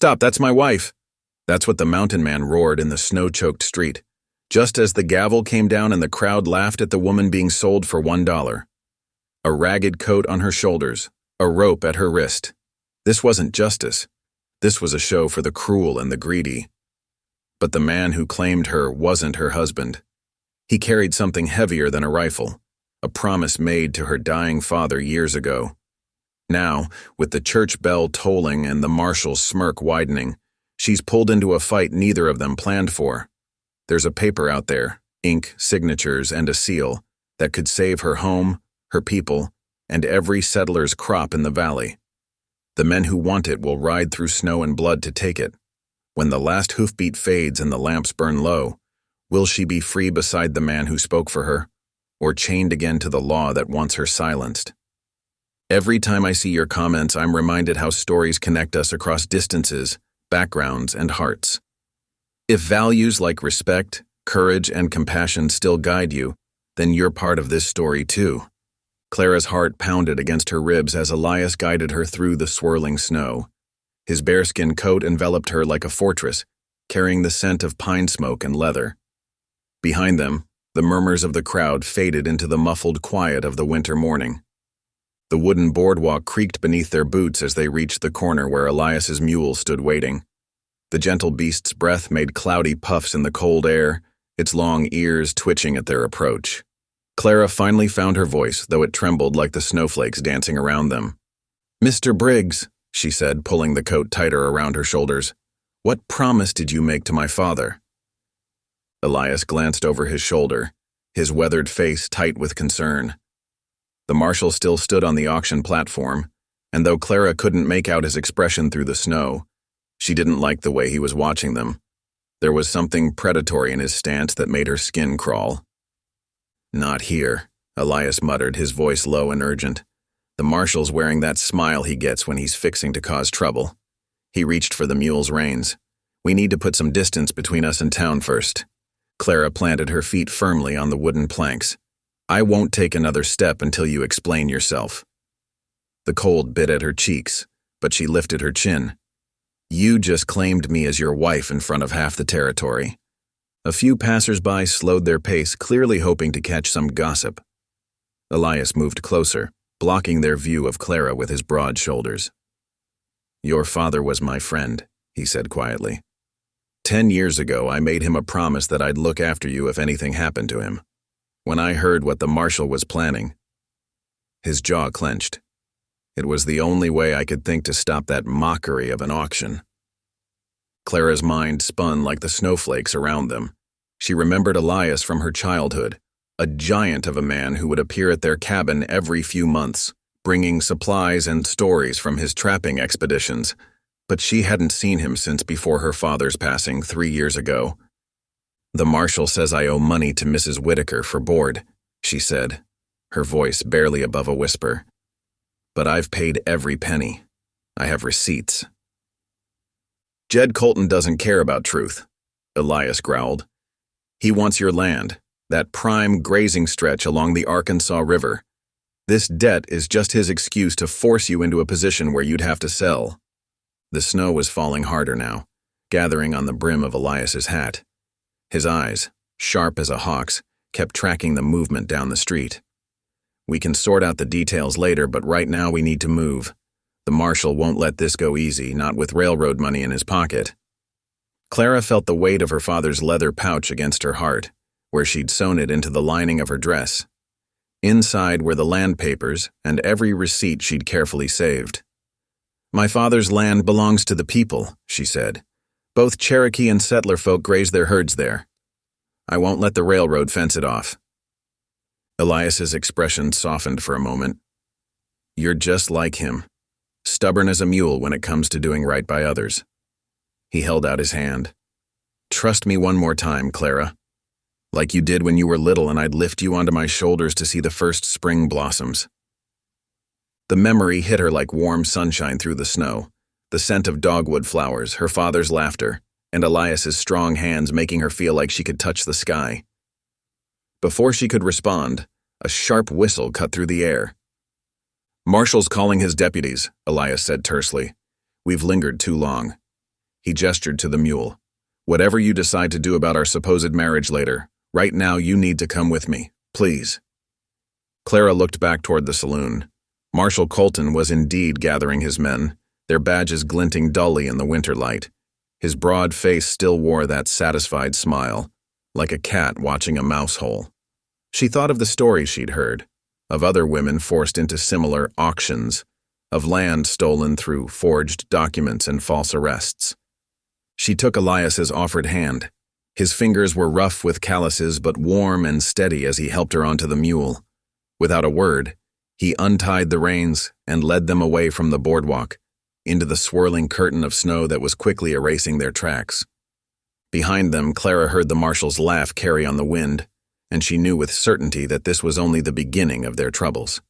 Stop, that's my wife! That's what the mountain man roared in the snow-choked street, just as the gavel came down and the crowd laughed at the woman being sold for $1. A ragged coat on her shoulders, a rope at her wrist. This wasn't justice. This was a show for the cruel and the greedy. But the man who claimed her wasn't her husband. He carried something heavier than a rifle, a promise made to her dying father years ago. Now, with the church bell tolling and the marshal's smirk widening, she's pulled into a fight neither of them planned for. There's a paper out there, ink, signatures, and a seal, that could save her home, her people, and every settler's crop in the valley. The men who want it will ride through snow and blood to take it. When the last hoofbeat fades and the lamps burn low, will she be free beside the man who spoke for her, or chained again to the law that wants her silenced? Every time I see your comments, I'm reminded how stories connect us across distances, backgrounds, and hearts. If values like respect, courage, and compassion still guide you, then you're part of this story too. Clara's heart pounded against her ribs as Elias guided her through the swirling snow. His bearskin coat enveloped her like a fortress, carrying the scent of pine smoke and leather. Behind them, the murmurs of the crowd faded into the muffled quiet of the winter morning. The wooden boardwalk creaked beneath their boots as they reached the corner where Elias's mule stood waiting. The gentle beast's breath made cloudy puffs in the cold air, its long ears twitching at their approach. Clara finally found her voice, though it trembled like the snowflakes dancing around them. "Mr. Briggs," she said, pulling the coat tighter around her shoulders, "what promise did you make to my father?" Elias glanced over his shoulder, his weathered face tight with concern. The marshal still stood on the auction platform, and though Clara couldn't make out his expression through the snow, she didn't like the way he was watching them. There was something predatory in his stance that made her skin crawl. "Not here," Elias muttered, his voice low and urgent. The marshal's wearing that smile he gets when he's fixing to cause trouble. He reached for the mule's reins. "We need to put some distance between us and town first." Clara planted her feet firmly on the wooden planks. "I won't take another step until you explain yourself." The cold bit at her cheeks, but she lifted her chin. "You just claimed me as your wife in front of half the territory." A few passers-by slowed their pace, clearly hoping to catch some gossip. Elias moved closer, blocking their view of Clara with his broad shoulders. "Your father was my friend," he said quietly. 10 years ago, I made him a promise that I'd look after you if anything happened to him. When I heard what the marshal was planning..." His jaw clenched. It was the only way I could think to stop that mockery of an auction. Clara's mind spun like the snowflakes around them. She remembered Elias from her childhood, a giant of a man who would appear at their cabin every few months, bringing supplies and stories from his trapping expeditions, but she hadn't seen him since before her father's passing 3 years ago. "The marshal says I owe money to Mrs. Whitaker for board," she said, her voice barely above a whisper. "But I've paid every penny. I have receipts." "Jed Colton doesn't care about truth," Elias growled. "He wants your land, that prime grazing stretch along the Arkansas River. This debt is just his excuse to force you into a position where you'd have to sell." The snow was falling harder now, gathering on the brim of Elias's hat. His eyes, sharp as a hawk's, kept tracking the movement down the street. "We can sort out the details later, but right now we need to move. The marshal won't let this go easy, not with railroad money in his pocket." Clara felt the weight of her father's leather pouch against her heart, where she'd sewn it into the lining of her dress. Inside were the land papers and every receipt she'd carefully saved. "My father's land belongs to the people," she said. "Both Cherokee and settler folk graze their herds there. I won't let the railroad fence it off." Elias's expression softened for a moment. "You're just like him, stubborn as a mule when it comes to doing right by others." He held out his hand. "Trust me one more time, Clara. Like you did when you were little and I'd lift you onto my shoulders to see the first spring blossoms." The memory hit her like warm sunshine through the snow, the scent of dogwood flowers, her father's laughter, and Elias's strong hands making her feel like she could touch the sky. Before she could respond, a sharp whistle cut through the air. "Marshal's calling his deputies," Elias said tersely. "We've lingered too long." He gestured to the mule. Whatever you decide to do about our supposed marriage later, right now you need to come with me, please. Clara looked back toward the saloon. Marshal Colton was indeed gathering his men, their badges glinting dully in the winter light. His broad face still wore that satisfied smile, like a cat watching a mouse hole. She thought of the stories she'd heard, of other women forced into similar auctions, of land stolen through forged documents and false arrests. She took Elias's offered hand. His fingers were rough with calluses but warm and steady as he helped her onto the mule. Without a word, he untied the reins and led them away from the boardwalk, into the swirling curtain of snow that was quickly erasing their tracks. Behind them, Clara heard the marshal's laugh carry on the wind, and she knew with certainty that this was only the beginning of their troubles.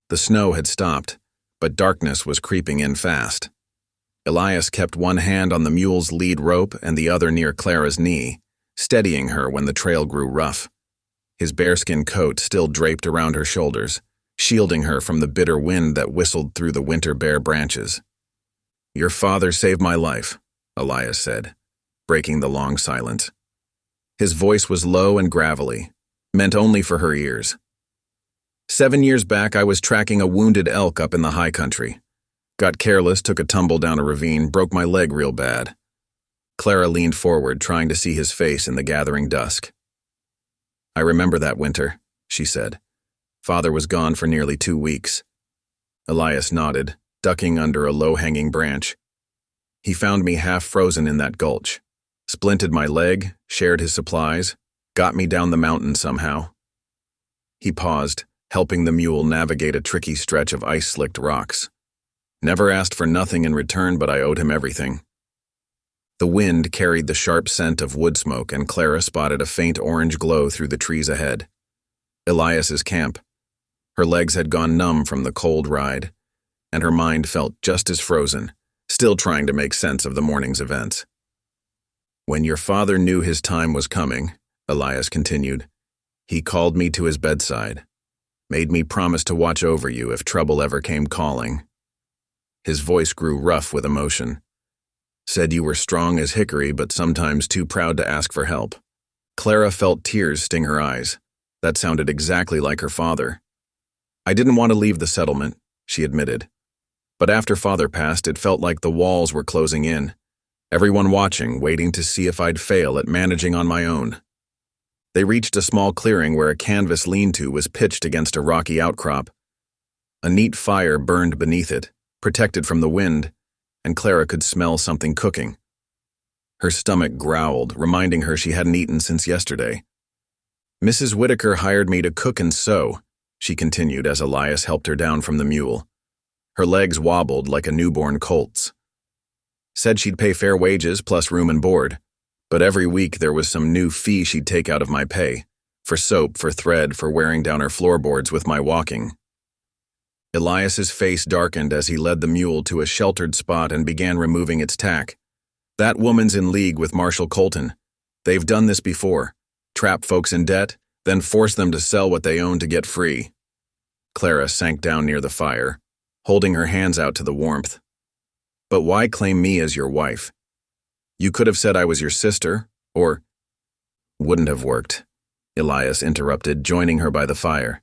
The snow had stopped, but darkness was creeping in fast. Elias kept one hand on the mule's lead rope and the other near Clara's knee, steadying her when the trail grew rough. His bearskin coat still draped around her shoulders, shielding her from the bitter wind that whistled through the winter bare branches. "Your father saved my life," Elias said, breaking the long silence. His voice was low and gravelly, meant only for her ears. 7 years back, I was tracking a wounded elk up in the high country. Got careless, took a tumble down a ravine, broke my leg real bad. Clara leaned forward, trying to see his face in the gathering dusk. "I remember that winter," she said. "Father was gone for nearly 2 weeks. Elias nodded, ducking under a low-hanging branch. "He found me half frozen in that gulch, splinted my leg, shared his supplies, got me down the mountain somehow." He paused, helping the mule navigate a tricky stretch of ice-slicked rocks. "Never asked for nothing in return, but I owed him everything." The wind carried the sharp scent of wood smoke, and Clara spotted a faint orange glow through the trees ahead. Elias's camp. Her legs had gone numb from the cold ride, and her mind felt just as frozen, still trying to make sense of the morning's events. "When your father knew his time was coming," Elias continued, "he called me to his bedside, made me promise to watch over you if trouble ever came calling." His voice grew rough with emotion. "Said you were strong as hickory, but sometimes too proud to ask for help." Clara felt tears sting her eyes. That sounded exactly like her father. "I didn't want to leave the settlement," she admitted. "But after Father passed, it felt like the walls were closing in. Everyone watching, waiting to see if I'd fail at managing on my own." They reached a small clearing where a canvas lean-to was pitched against a rocky outcrop. A neat fire burned beneath it, protected from the wind, and Clara could smell something cooking. Her stomach growled, reminding her she hadn't eaten since yesterday. "Mrs. Whitaker hired me to cook and sew," she continued as Elias helped her down from the mule. Her legs wobbled like a newborn colt's. "Said she'd pay fair wages plus room and board, but every week there was some new fee she'd take out of my pay, for soap, for thread, for wearing down her floorboards with my walking." Elias's face darkened as he led the mule to a sheltered spot and began removing its tack. "That woman's in league with Marshal Colton. They've done this before. Trap folks in debt, then force them to sell what they own to get free." Clara sank down near the fire, holding her hands out to the warmth. "But why claim me as your wife? You could have said I was your sister, or—" "Wouldn't have worked," Elias interrupted, joining her by the fire.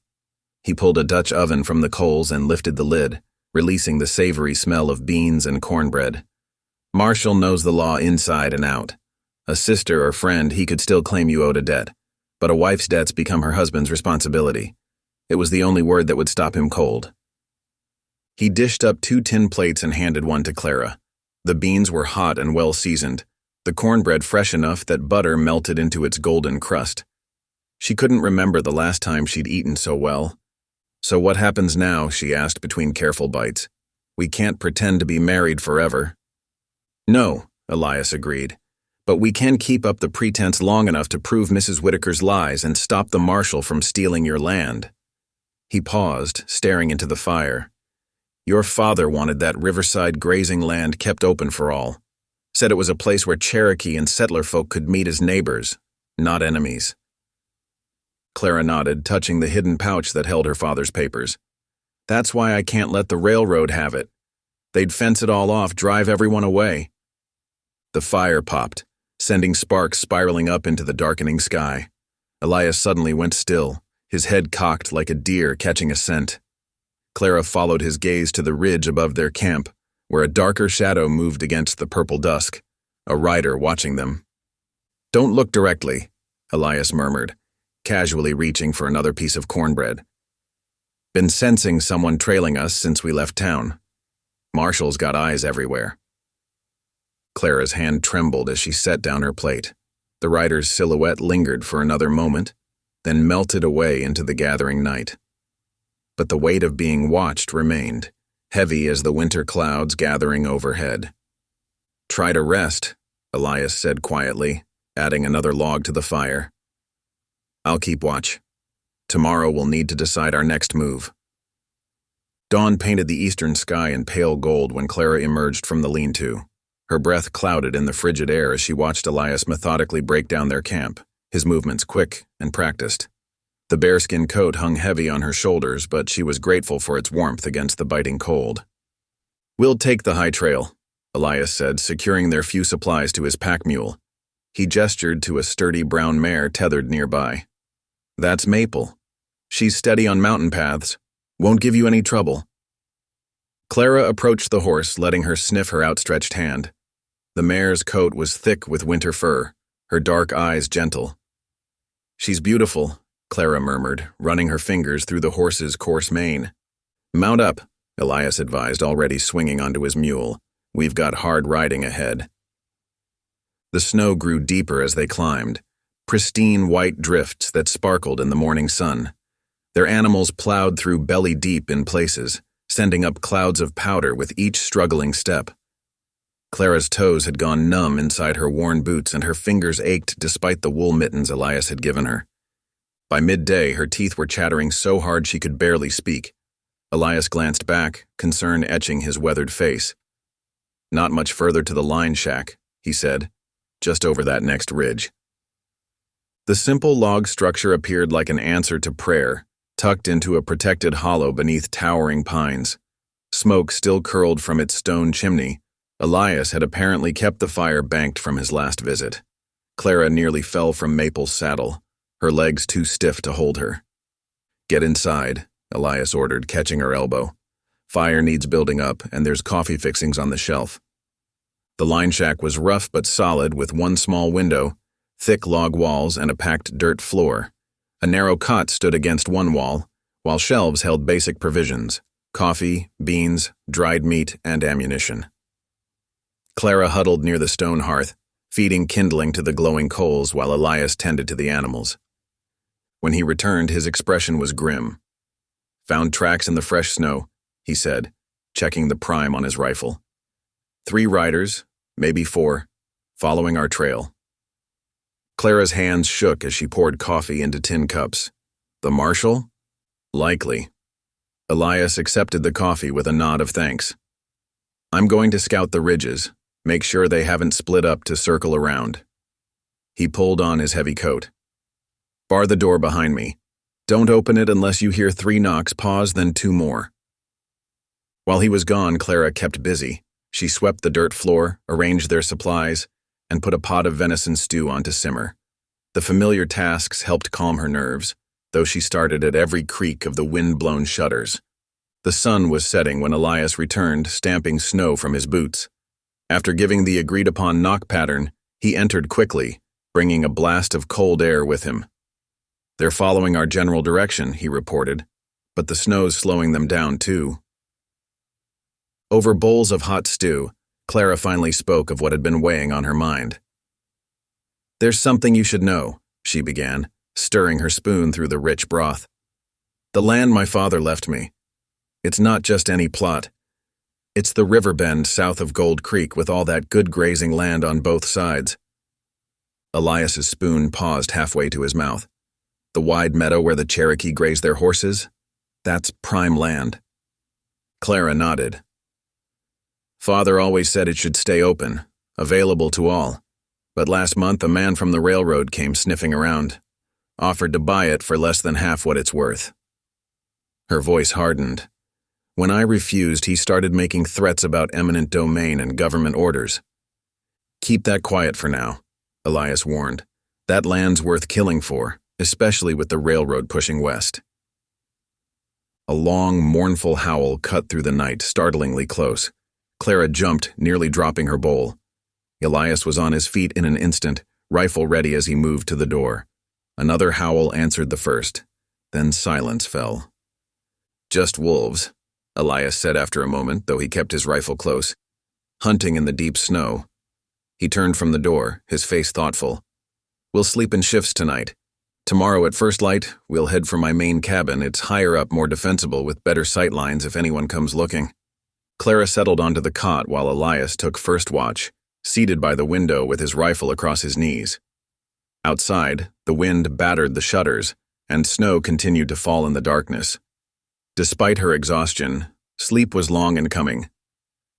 He pulled a Dutch oven from the coals and lifted the lid, releasing the savory smell of beans and cornbread. "Marshall knows the law inside and out. A sister or friend, he could still claim you owed a debt, but a wife's debts become her husband's responsibility. It was the only word that would stop him cold." He dished up 2 tin plates and handed one to Clara. The beans were hot and well seasoned, the cornbread fresh enough that butter melted into its golden crust. She couldn't remember the last time she'd eaten so well. "So what happens now?" she asked between careful bites. "We can't pretend to be married forever." "No," Elias agreed, "but we can keep up the pretense long enough to prove Mrs. Whitaker's lies and stop the marshal from stealing your land." He paused, staring into the fire. "Your father wanted that riverside grazing land kept open for all. Said it was a place where Cherokee and settler folk could meet as neighbors, not enemies." Clara nodded, touching the hidden pouch that held her father's papers. "That's why I can't let the railroad have it. They'd fence it all off, drive everyone away." The fire popped, sending sparks spiraling up into the darkening sky. Elias suddenly went still, his head cocked like a deer catching a scent. Clara followed his gaze to the ridge above their camp, where a darker shadow moved against the purple dusk, a rider watching them. "Don't look directly," Elias murmured, casually reaching for another piece of cornbread. "Been sensing someone trailing us since we left town. Marshall's got eyes everywhere." Clara's hand trembled as she set down her plate. The rider's silhouette lingered for another moment, then melted away into the gathering night. But the weight of being watched remained, heavy as the winter clouds gathering overhead. "Try to rest," Elias said quietly, adding another log to the fire. "I'll keep watch. Tomorrow we'll need to decide our next move." Dawn painted the eastern sky in pale gold when Clara emerged from the lean-to. Her breath clouded in the frigid air as she watched Elias methodically break down their camp, his movements quick and practiced. The bearskin coat hung heavy on her shoulders, but she was grateful for its warmth against the biting cold. "We'll take the high trail," Elias said, securing their few supplies to his pack mule. He gestured to a sturdy brown mare tethered nearby. "That's Maple. She's steady on mountain paths. Won't give you any trouble." Clara approached the horse, letting her sniff her outstretched hand. The mare's coat was thick with winter fur, her dark eyes gentle. "She's beautiful," Clara murmured, running her fingers through the horse's coarse mane. "Mount up," Elias advised, already swinging onto his mule. "We've got hard riding ahead." The snow grew deeper as they climbed, pristine white drifts that sparkled in the morning sun. Their animals plowed through belly deep in places, sending up clouds of powder with each struggling step. Clara's toes had gone numb inside her worn boots, and her fingers ached despite the wool mittens Elias had given her. By midday, her teeth were chattering so hard she could barely speak. Elias glanced back, concern etching his weathered face. "Not much further to the line shack," he said, "just over that next ridge." The simple log structure appeared like an answer to prayer, tucked into a protected hollow beneath towering pines. Smoke still curled from its stone chimney. Elias had apparently kept the fire banked from his last visit. Clara nearly fell from Maple's saddle, her legs too stiff to hold her. "Get inside," Elias ordered, catching her elbow. "Fire needs building up, and there's coffee fixings on the shelf." The line shack was rough but solid, with one small window, thick log walls, and a packed dirt floor. A narrow cot stood against one wall, while shelves held basic provisions: coffee, beans, dried meat, and ammunition. Clara huddled near the stone hearth, feeding kindling to the glowing coals while Elias tended to the animals. When he returned, his expression was grim. "Found tracks in the fresh snow," he said, checking the prime on his rifle. "3 riders, maybe 4, following our trail." Clara's hands shook as she poured coffee into tin cups. "The marshal? Likely." Elias accepted the coffee with a nod of thanks. "I'm going to scout the ridges, make sure they haven't split up to circle around." He pulled on his heavy coat. "Bar the door behind me. Don't open it unless you hear 3 knocks, pause, then 2 more." While he was gone, Clara kept busy. She swept the dirt floor, arranged their supplies, and put a pot of venison stew on to simmer. The familiar tasks helped calm her nerves, though she started at every creak of the wind-blown shutters. The sun was setting when Elias returned, stamping snow from his boots. After giving the agreed-upon knock pattern, he entered quickly, bringing a blast of cold air with him. "They're following our general direction," he reported, "but the snow's slowing them down too." Over bowls of hot stew, Clara finally spoke of what had been weighing on her mind. "There's something you should know," she began, stirring her spoon through the rich broth. "The land my father left me. It's not just any plot. It's the river bend south of Gold Creek with all that good grazing land on both sides." Elias's spoon paused halfway to his mouth. "The wide meadow where the Cherokee graze their horses? That's prime land." Clara nodded. "Father always said it should stay open, available to all. But last month a man from the railroad came sniffing around, offered to buy it for less than half what it's worth." Her voice hardened. "When I refused, he started making threats about eminent domain and government orders. Keep that quiet for now, Elias warned. That land's worth killing for, especially with the railroad pushing west. A long, mournful howl cut through the night, startlingly close. Clara jumped, nearly dropping her bowl. Elias was on his feet in an instant, rifle ready as he moved to the door. Another howl answered the first. Then silence fell. Just wolves, Elias said after a moment, though he kept his rifle close. Hunting in the deep snow. He turned from the door, his face thoughtful. We'll sleep in shifts tonight. Tomorrow at first light, we'll head for my main cabin. It's higher up, more defensible, with better sight lines if anyone comes looking. Clara settled onto the cot while Elias took first watch, seated by the window with his rifle across his knees. Outside, the wind battered the shutters, and snow continued to fall in the darkness. Despite her exhaustion, sleep was long in coming.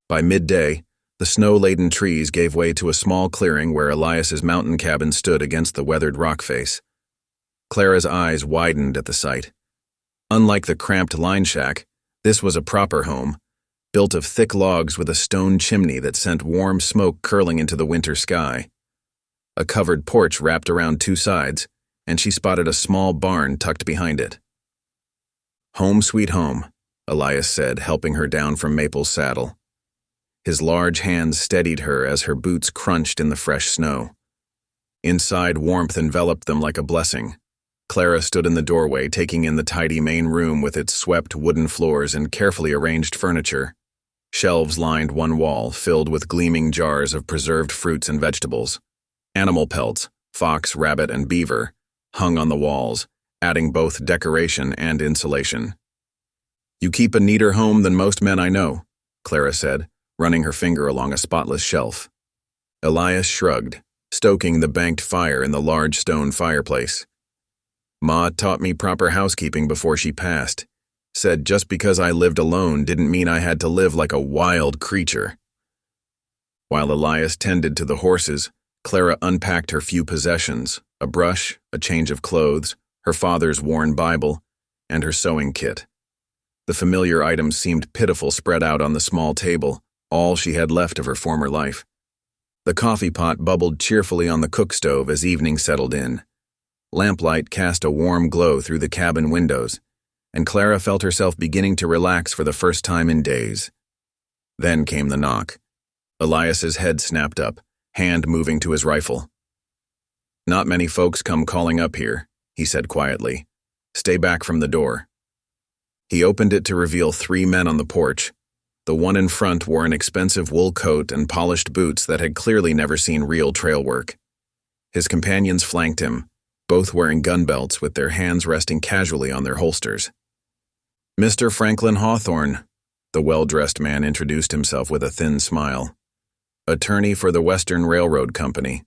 By midday, the snow-laden trees gave way to a small clearing where Elias's mountain cabin stood against the weathered rock face. Clara's eyes widened at the sight. Unlike the cramped line shack, this was a proper home, built of thick logs with a stone chimney that sent warm smoke curling into the winter sky. A covered porch wrapped around two sides, and she spotted a small barn tucked behind it. "Home sweet home," Elias said, helping her down from Maple's saddle. His large hands steadied her as her boots crunched in the fresh snow. Inside, warmth enveloped them like a blessing. Clara stood in the doorway, taking in the tidy main room with its swept wooden floors and carefully arranged furniture. Shelves lined one wall, filled with gleaming jars of preserved fruits and vegetables. Animal pelts, fox, rabbit, and beaver, hung on the walls, adding both decoration and insulation. "You keep a neater home than most men I know," Clara said, running her finger along a spotless shelf. Elias shrugged, stoking the banked fire in the large stone fireplace. "Ma taught me proper housekeeping before she passed. Said just because I lived alone didn't mean I had to live like a wild creature." While Elias tended to the horses, Clara unpacked her few possessions, a brush, a change of clothes, her father's worn Bible, and her sewing kit. The familiar items seemed pitiful spread out on the small table, all she had left of her former life. The coffee pot bubbled cheerfully on the cook stove as evening settled in. Lamplight cast a warm glow through the cabin windows, and Clara felt herself beginning to relax for the first time in days. Then came the knock. Elias's head snapped up, hand moving to his rifle. "Not many folks come calling up here," he said quietly. "Stay back from the door." He opened it to reveal 3 men on the porch. The one in front wore an expensive wool coat and polished boots that had clearly never seen real trail work. His companions flanked him, both wearing gun belts with their hands resting casually on their holsters. "Mr. Franklin Hawthorne," the well-dressed man introduced himself with a thin smile. "Attorney for the Western Railroad Company."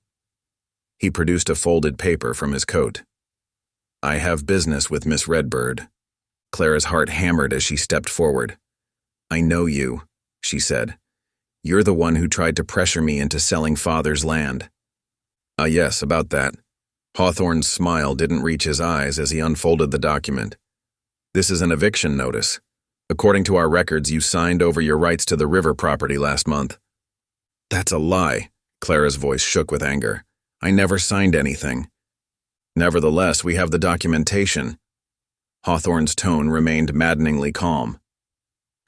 He produced a folded paper from his coat. "I have business with Miss Redbird." Clara's heart hammered as she stepped forward. "I know you," she said. "You're the one who tried to pressure me into selling Father's land." Yes, about that." Hawthorne's smile didn't reach his eyes as he unfolded the document. "This is an eviction notice. According to our records, you signed over your rights to the river property last month." "That's a lie." Clara's voice shook with anger. "I never signed anything." "Nevertheless, we have the documentation." Hawthorne's tone remained maddeningly calm.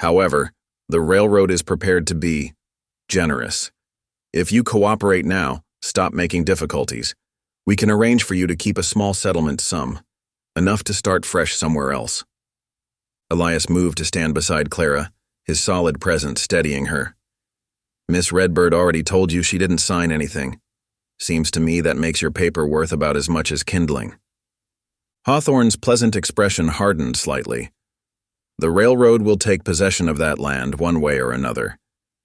"However, the railroad is prepared to be generous. If you cooperate now, stop making difficulties, we can arrange for you to keep a small settlement sum, enough to start fresh somewhere else." Elias moved to stand beside Clara, his solid presence steadying her. "Miss Redbird already told you she didn't sign anything. Seems to me that makes your paper worth about as much as kindling." Hawthorne's pleasant expression hardened slightly. "The railroad will take possession of that land one way or another.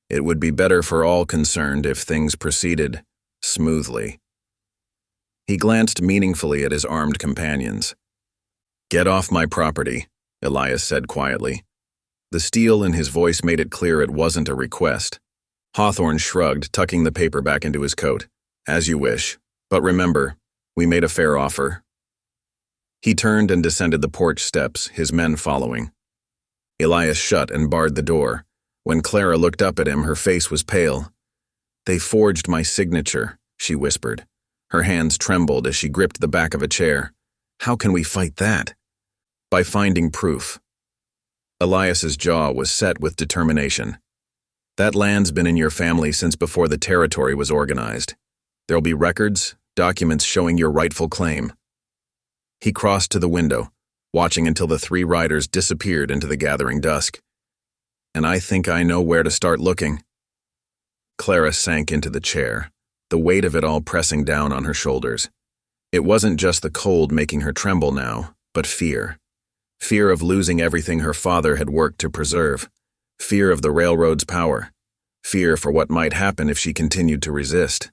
It would be better for all concerned if things proceeded smoothly." He glanced meaningfully at his armed companions. "Get off my property," Elias said quietly. The steel in his voice made it clear it wasn't a request. Hawthorne shrugged, tucking the paper back into his coat. "As you wish. But remember, we made a fair offer." He turned and descended the porch steps, his men following. Elias shut and barred the door. When Clara looked up at him, her face was pale. They forged my signature, she whispered. Her hands trembled as she gripped the back of a chair. How can we fight that? By finding proof. Elias's jaw was set with determination. That land's been in your family since before the territory was organized. There'll be records, documents showing your rightful claim. He crossed to the window, watching until the three riders disappeared into the gathering dusk. And I think I know where to start looking. Clara sank into the chair, the weight of it all pressing down on her shoulders. It wasn't just the cold making her tremble now, but fear. Fear of losing everything her father had worked to preserve. Fear of the railroad's power. Fear for what might happen if she continued to resist.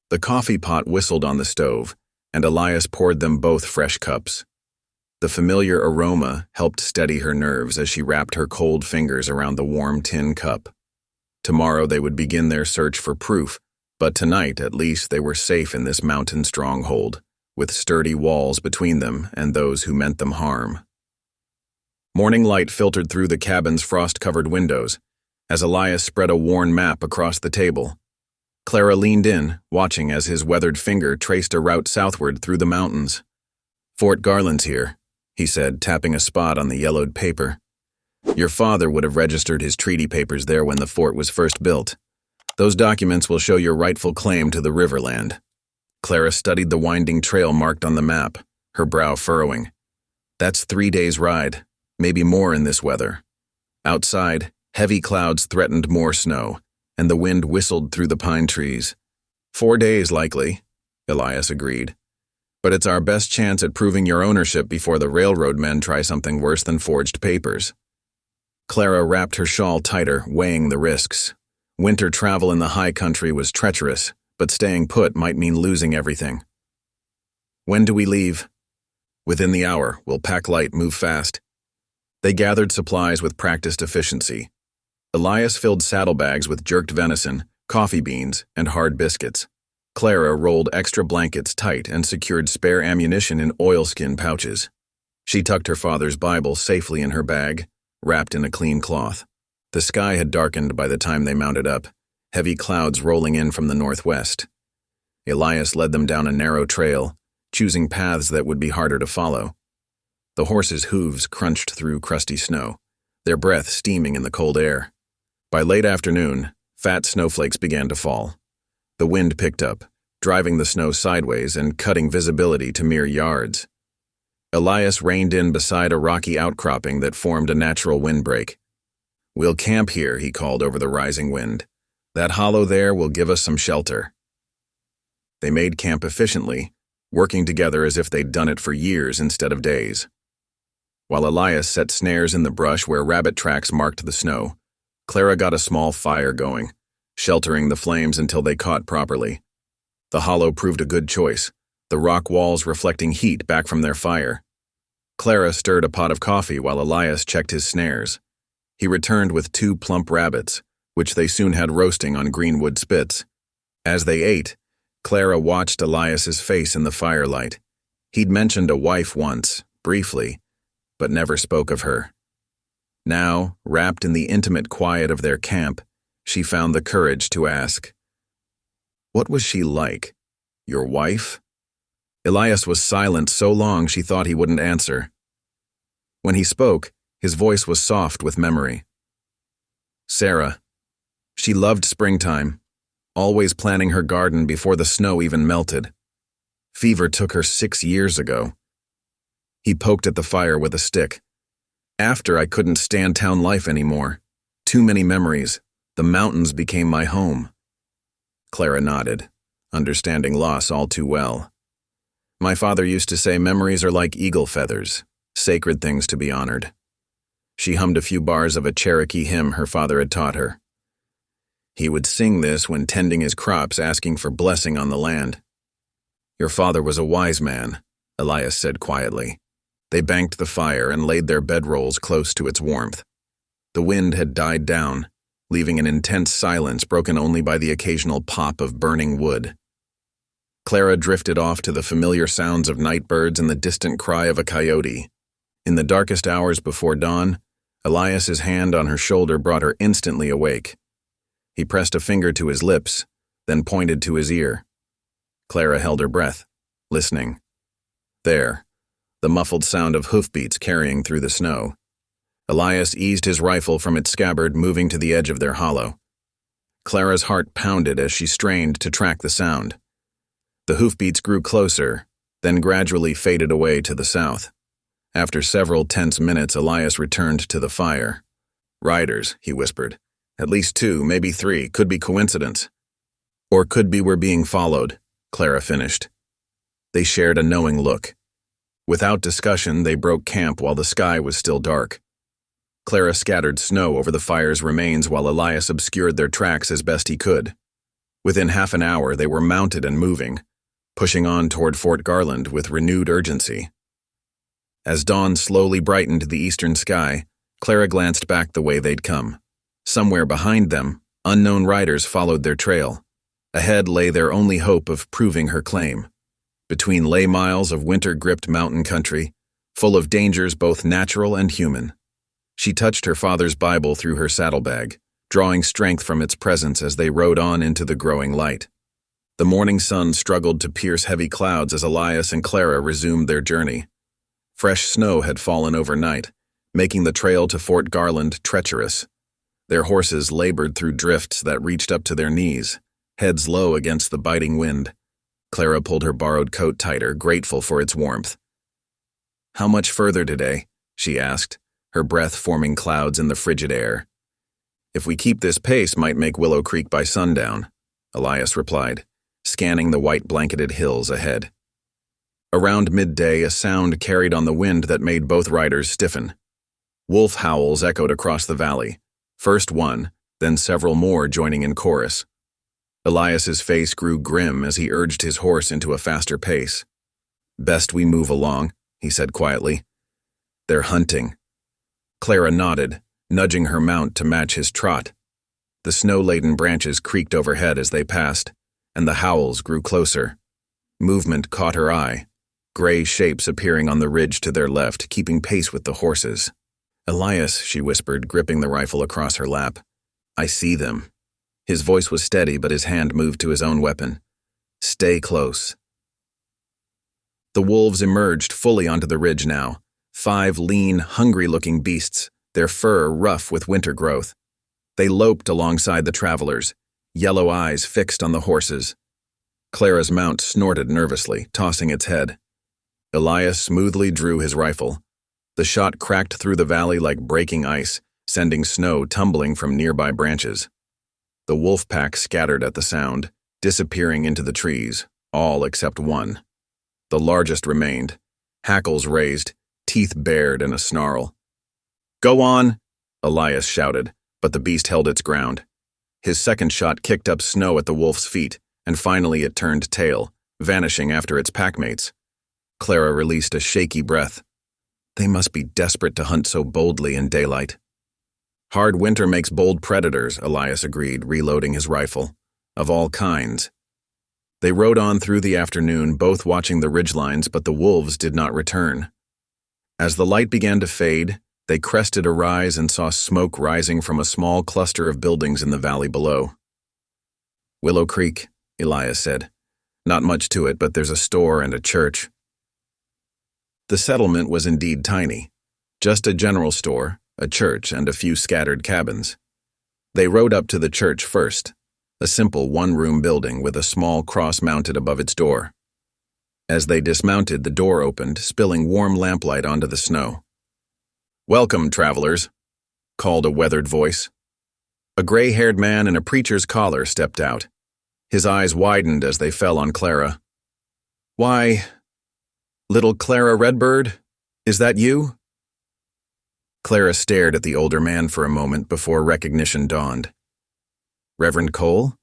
The coffee pot whistled on the stove, and Elias poured them both fresh cups. The familiar aroma helped steady her nerves as she wrapped her cold fingers around the warm tin cup. Tomorrow they would begin their search for proof, but tonight at least they were safe in this mountain stronghold, with sturdy walls between them and those who meant them harm. Morning light filtered through the cabin's frost-covered windows, as Elias spread a worn map across the table. Clara leaned in, watching as his weathered finger traced a route southward through the mountains. Fort Garland's here, he said, tapping a spot on the yellowed paper. Your father would have registered his treaty papers there when the fort was first built. Those documents will show your rightful claim to the riverland. Clara studied the winding trail marked on the map, her brow furrowing. That's 3 days' ride, maybe more in this weather. Outside, heavy clouds threatened more snow, and the wind whistled through the pine trees. 4 days, likely, Elias agreed. But it's our best chance at proving your ownership before the railroad men try something worse than forged papers. Clara wrapped her shawl tighter, weighing the risks. Winter travel in the high country was treacherous, but staying put might mean losing everything. When do we leave? Within the hour, we'll pack light, move fast. They gathered supplies with practiced efficiency. Elias filled saddlebags with jerked venison, coffee beans, and hard biscuits. Clara rolled extra blankets tight and secured spare ammunition in oilskin pouches. She tucked her father's Bible safely in her bag, wrapped in a clean cloth. The sky had darkened by the time they mounted up, heavy clouds rolling in from the northwest. Elias led them down a narrow trail, choosing paths that would be harder to follow. The horses' hooves crunched through crusty snow, their breath steaming in the cold air. By late afternoon, fat snowflakes began to fall. The wind picked up, driving the snow sideways and cutting visibility to mere yards. Elias reined in beside a rocky outcropping that formed a natural windbreak. We'll camp here, he called over the rising wind. That hollow there will give us some shelter. They made camp efficiently, working together as if they'd done it for years instead of days. While Elias set snares in the brush where rabbit tracks marked the snow, Clara got a small fire going, sheltering the flames until they caught properly. The hollow proved a good choice, the rock walls reflecting heat back from their fire. Clara stirred a pot of coffee while Elias checked his snares. He returned with 2 plump rabbits, which they soon had roasting on greenwood spits. As they ate, Clara watched Elias's face in the firelight. He'd mentioned a wife once, briefly, but never spoke of her. Now, wrapped in the intimate quiet of their camp, she found the courage to ask, "What was she like? Your wife?" Elias was silent so long she thought he wouldn't answer. When he spoke, his voice was soft with memory. Sarah. She loved springtime, always planning her garden before the snow even melted. Fever took her 6 years ago. He poked at the fire with a stick. After I couldn't stand town life anymore. Too many memories. The mountains became my home. Clara nodded, understanding loss all too well. My father used to say memories are like eagle feathers, sacred things to be honored. She hummed a few bars of a Cherokee hymn her father had taught her. He would sing this when tending his crops, asking for blessing on the land. Your father was a wise man, Elias said quietly. They banked the fire and laid their bedrolls close to its warmth. The wind had died down, leaving an intense silence broken only by the occasional pop of burning wood. Clara drifted off to the familiar sounds of night birds and the distant cry of a coyote. In the darkest hours before dawn, Elias's hand on her shoulder brought her instantly awake. He pressed a finger to his lips, then pointed to his ear. Clara held her breath, listening. There, the muffled sound of hoofbeats carrying through the snow. Elias eased his rifle from its scabbard, moving to the edge of their hollow. Clara's heart pounded as she strained to track the sound. The hoofbeats grew closer, then gradually faded away to the south. After several tense minutes, Elias returned to the fire. "Riders," he whispered. "At least 2, maybe 3, could be coincidence. Or could be we're being followed," Clara finished. They shared a knowing look. Without discussion, they broke camp while the sky was still dark. Clara scattered snow over the fire's remains while Elias obscured their tracks as best he could. Within half an hour, they were mounted and moving, pushing on toward Fort Garland with renewed urgency. As dawn slowly brightened the eastern sky, Clara glanced back the way they'd come. Somewhere behind them, unknown riders followed their trail. Ahead lay their only hope of proving her claim. Between lay miles of winter-gripped mountain country, full of dangers both natural and human. She touched her father's Bible through her saddlebag, drawing strength from its presence as they rode on into the growing light. The morning sun struggled to pierce heavy clouds as Elias and Clara resumed their journey. Fresh snow had fallen overnight, making the trail to Fort Garland treacherous. Their horses labored through drifts that reached up to their knees, heads low against the biting wind. Clara pulled her borrowed coat tighter, grateful for its warmth. "How much further today?" she asked, her breath forming clouds in the frigid air. "If we keep this pace, might make Willow Creek by sundown," Elias replied, scanning the white-blanketed hills ahead. Around midday, a sound carried on the wind that made both riders stiffen. Wolf howls echoed across the valley, first one, then several more joining in chorus. Elias's face grew grim as he urged his horse into a faster pace. "Best we move along," he said quietly. "They're hunting." Clara nodded, nudging her mount to match his trot. The snow-laden branches creaked overhead as they passed, and the howls grew closer. Movement caught her eye, gray shapes appearing on the ridge to their left, keeping pace with the horses. "Elias," she whispered, gripping the rifle across her lap. "I see them." His voice was steady, but his hand moved to his own weapon. "Stay close." The wolves emerged fully onto the ridge now, 5 lean, hungry-looking beasts, their fur rough with winter growth. They loped alongside the travelers, yellow eyes fixed on the horses. Clara's mount snorted nervously, tossing its head. Elias smoothly drew his rifle. The shot cracked through the valley like breaking ice, sending snow tumbling from nearby branches. The wolf pack scattered at the sound, disappearing into the trees, all except one. The largest remained, hackles raised, teeth bared in a snarl. "Go on!" Elias shouted, but the beast held its ground. His second shot kicked up snow at the wolf's feet, and finally it turned tail, vanishing after its packmates. Clara released a shaky breath. They must be desperate to hunt so boldly in daylight. "Hard winter makes bold predators," Elias agreed, reloading his rifle. "Of all kinds." They rode on through the afternoon, both watching the ridgelines, but the wolves did not return. As the light began to fade, they crested a rise and saw smoke rising from a small cluster of buildings in the valley below. "Willow Creek," Elias said. "Not much to it, but there's a store and a church." The settlement was indeed tiny. Just a general store, a church, and a few scattered cabins. They rode up to the church first, a simple one-room building with a small cross mounted above its door. As they dismounted, the door opened, spilling warm lamplight onto the snow. "Welcome, travelers," called a weathered voice. A gray-haired man in a preacher's collar stepped out. His eyes widened as they fell on Clara. "Why, little Clara Redbird, is that you?" Clara stared at the older man for a moment before recognition dawned. "Reverend Cole?"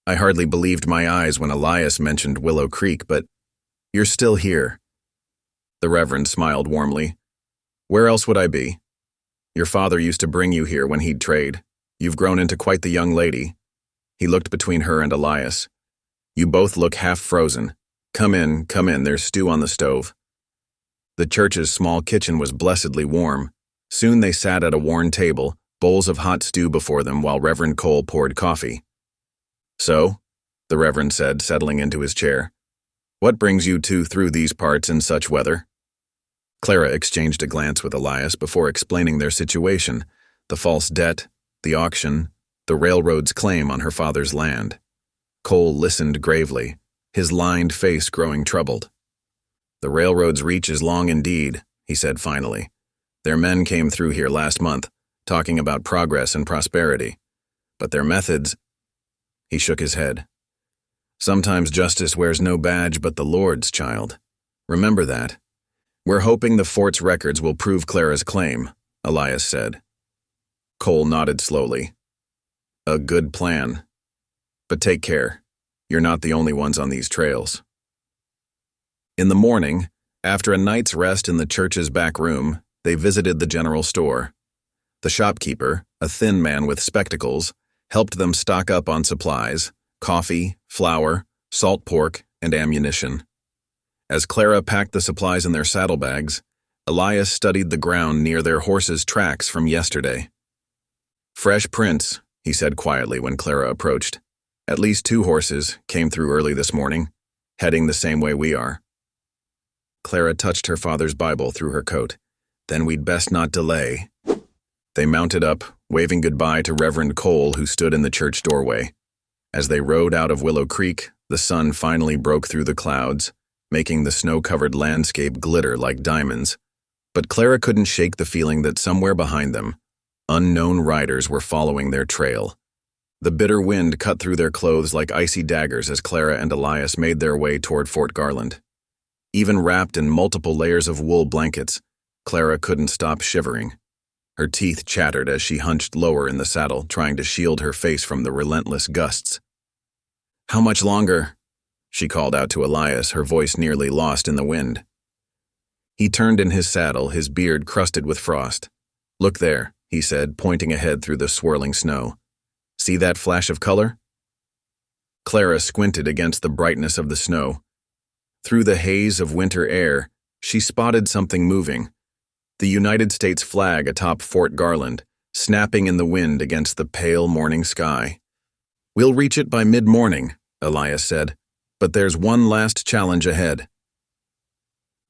"I hardly believed my eyes when Elias mentioned Willow Creek, but you're still here." The Reverend smiled warmly. "Where else would I be? Your father used to bring you here when he'd trade. You've grown into quite the young lady." He looked between her and Elias. "You both look half frozen. Come in, there's stew on the stove." The church's small kitchen was blessedly warm. Soon they sat at a worn table, bowls of hot stew before them while Reverend Cole poured coffee. "So," the Reverend said, settling into his chair, "what brings you two through these parts in such weather?" Clara exchanged a glance with Elias before explaining their situation, the false debt, the auction, the railroad's claim on her father's land. Cole listened gravely, his lined face growing troubled. "The railroad's reach is long indeed," he said finally. "Their men came through here last month, talking about progress and prosperity. But their methods—" He shook his head. "Sometimes justice wears no badge but the Lord's, child. Remember that. We're hoping the fort's records will prove Clara's claim," Elias said. Cole nodded slowly. "A good plan. But take care. You're not the only ones on these trails." In the morning, after a night's rest in the church's back room, they visited the general store. The shopkeeper, a thin man with spectacles, helped them stock up on supplies, coffee, flour, salt pork, and ammunition. As Clara packed the supplies in their saddlebags, Elias studied the ground near their horses' tracks from yesterday. "Fresh prints," he said quietly when Clara approached. "At least 2 horses came through early this morning, heading the same way we are." Clara touched her father's Bible through her coat. "Then we'd best not delay." They mounted up, waving goodbye to Reverend Cole, who stood in the church doorway. As they rode out of Willow Creek, the sun finally broke through the clouds, making the snow-covered landscape glitter like diamonds. But Clara couldn't shake the feeling that somewhere behind them, unknown riders were following their trail. The bitter wind cut through their clothes like icy daggers as Clara and Elias made their way toward Fort Garland. Even wrapped in multiple layers of wool blankets, Clara couldn't stop shivering. Her teeth chattered as she hunched lower in the saddle, trying to shield her face from the relentless gusts. "How much longer?" she called out to Elias, her voice nearly lost in the wind. He turned in his saddle, his beard crusted with frost. "Look there," he said, pointing ahead through the swirling snow. "See that flash of color?" Clara squinted against the brightness of the snow. Through the haze of winter air, she spotted something moving. The United States flag atop Fort Garland, snapping in the wind against the pale morning sky. "We'll reach it by mid-morning," Elias said, "but there's one last challenge ahead."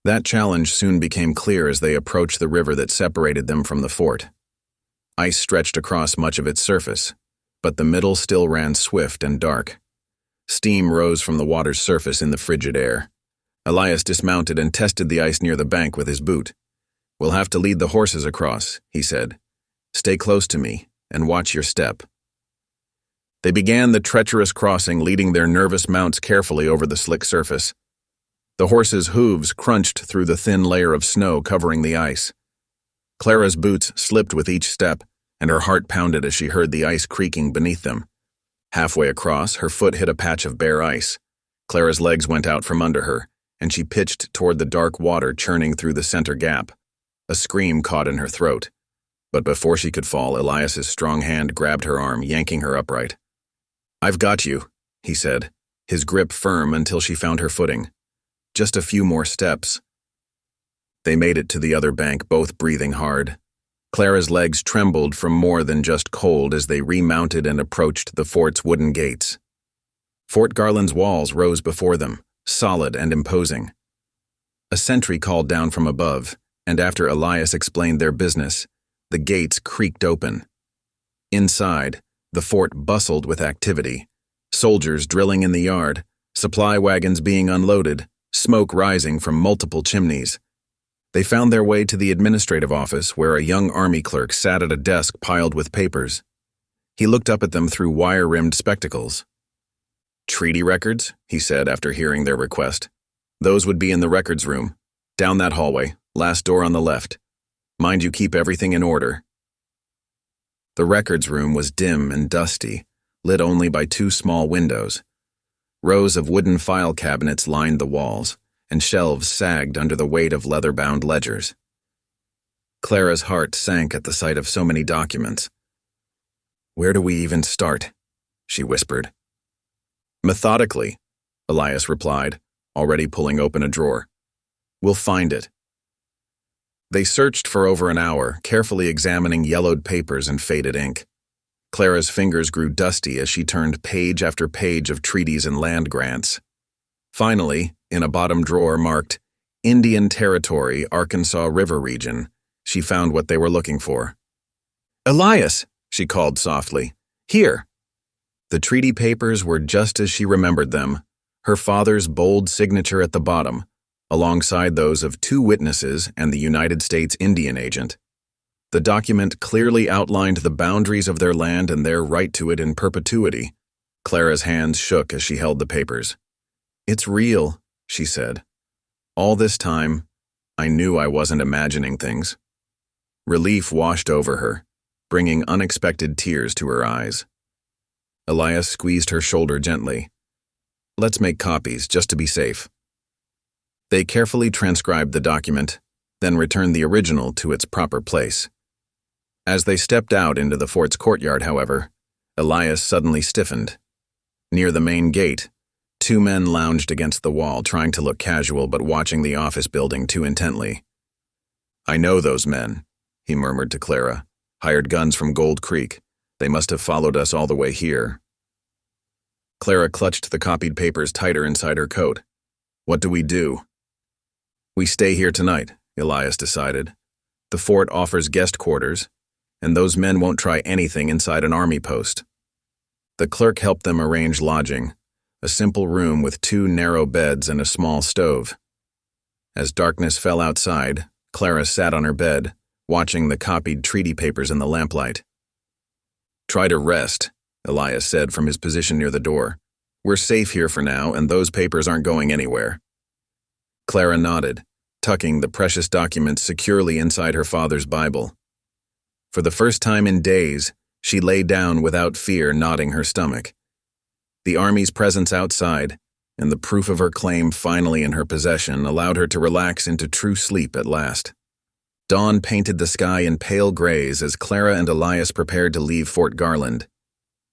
That challenge soon became clear as they approached the river that separated them from the fort. Ice stretched across much of its surface, but the middle still ran swift and dark. Steam rose from the water's surface in the frigid air. Elias dismounted and tested the ice near the bank with his boot. "We'll have to lead the horses across," he said. "Stay close to me and watch your step." They began the treacherous crossing, leading their nervous mounts carefully over the slick surface. The horses' hooves crunched through the thin layer of snow covering the ice. Clara's boots slipped with each step, and her heart pounded as she heard the ice creaking beneath them. Halfway across, her foot hit a patch of bare ice. Clara's legs went out from under her, and she pitched toward the dark water churning through the center gap. A scream caught in her throat. But before she could fall, Elias's strong hand grabbed her arm, yanking her upright. "I've got you," he said, his grip firm until she found her footing. "Just a few more steps." They made it to the other bank, both breathing hard. Clara's legs trembled from more than just cold as they remounted and approached the fort's wooden gates. Fort Garland's walls rose before them, solid and imposing. A sentry called down from above, and after Elias explained their business, the gates creaked open. Inside, the fort bustled with activity. Soldiers drilling in the yard, supply wagons being unloaded, smoke rising from multiple chimneys. They found their way to the administrative office, where a young army clerk sat at a desk piled with papers. He looked up at them through wire-rimmed spectacles. "Treaty records?" he said after hearing their request. "Those would be in the records room. Down that hallway, last door on the left. Mind you keep everything in order." The records room was dim and dusty, lit only by 2 small windows. Rows of wooden file cabinets lined the walls, and shelves sagged under the weight of leather-bound ledgers. Clara's heart sank at the sight of so many documents. "Where do we even start?" she whispered. "Methodically," Elias replied, already pulling open a drawer. "We'll find it." They searched for over an hour, carefully examining yellowed papers and faded ink. Clara's fingers grew dusty as she turned page after page of treaties and land grants. Finally, in a bottom drawer marked Indian Territory, Arkansas River Region, she found what they were looking for. "Elias," she called softly. "Here." The treaty papers were just as she remembered them, her father's bold signature at the bottom, alongside those of 2 witnesses and the United States Indian agent. The document clearly outlined the boundaries of their land and their right to it in perpetuity. Clara's hands shook as she held the papers. "It's real," she said. "All this time, I knew I wasn't imagining things." Relief washed over her, bringing unexpected tears to her eyes. Elias squeezed her shoulder gently. "Let's make copies, just to be safe." They carefully transcribed the document, then returned the original to its proper place. As they stepped out into the fort's courtyard, however, Elias suddenly stiffened. Near the main gate, 2 men lounged against the wall, trying to look casual but watching the office building too intently. "I know those men," he murmured to Clara. "Hired guns from Gold Creek. They must have followed us all the way here." Clara clutched the copied papers tighter inside her coat. "What do we do?" "We stay here tonight," Elias decided. "The fort offers guest quarters, and those men won't try anything inside an army post." The clerk helped them arrange lodging, a simple room with 2 narrow beds and a small stove. As darkness fell outside, Clara sat on her bed, watching the copied treaty papers in the lamplight. "Try to rest," Elias said from his position near the door. "We're safe here for now, and those papers aren't going anywhere." Clara nodded, tucking the precious documents securely inside her father's Bible. For the first time in days, she lay down without fear, nodding her stomach. The army's presence outside, and the proof of her claim finally in her possession, allowed her to relax into true sleep at last. Dawn painted the sky in pale grays as Clara and Elias prepared to leave Fort Garland.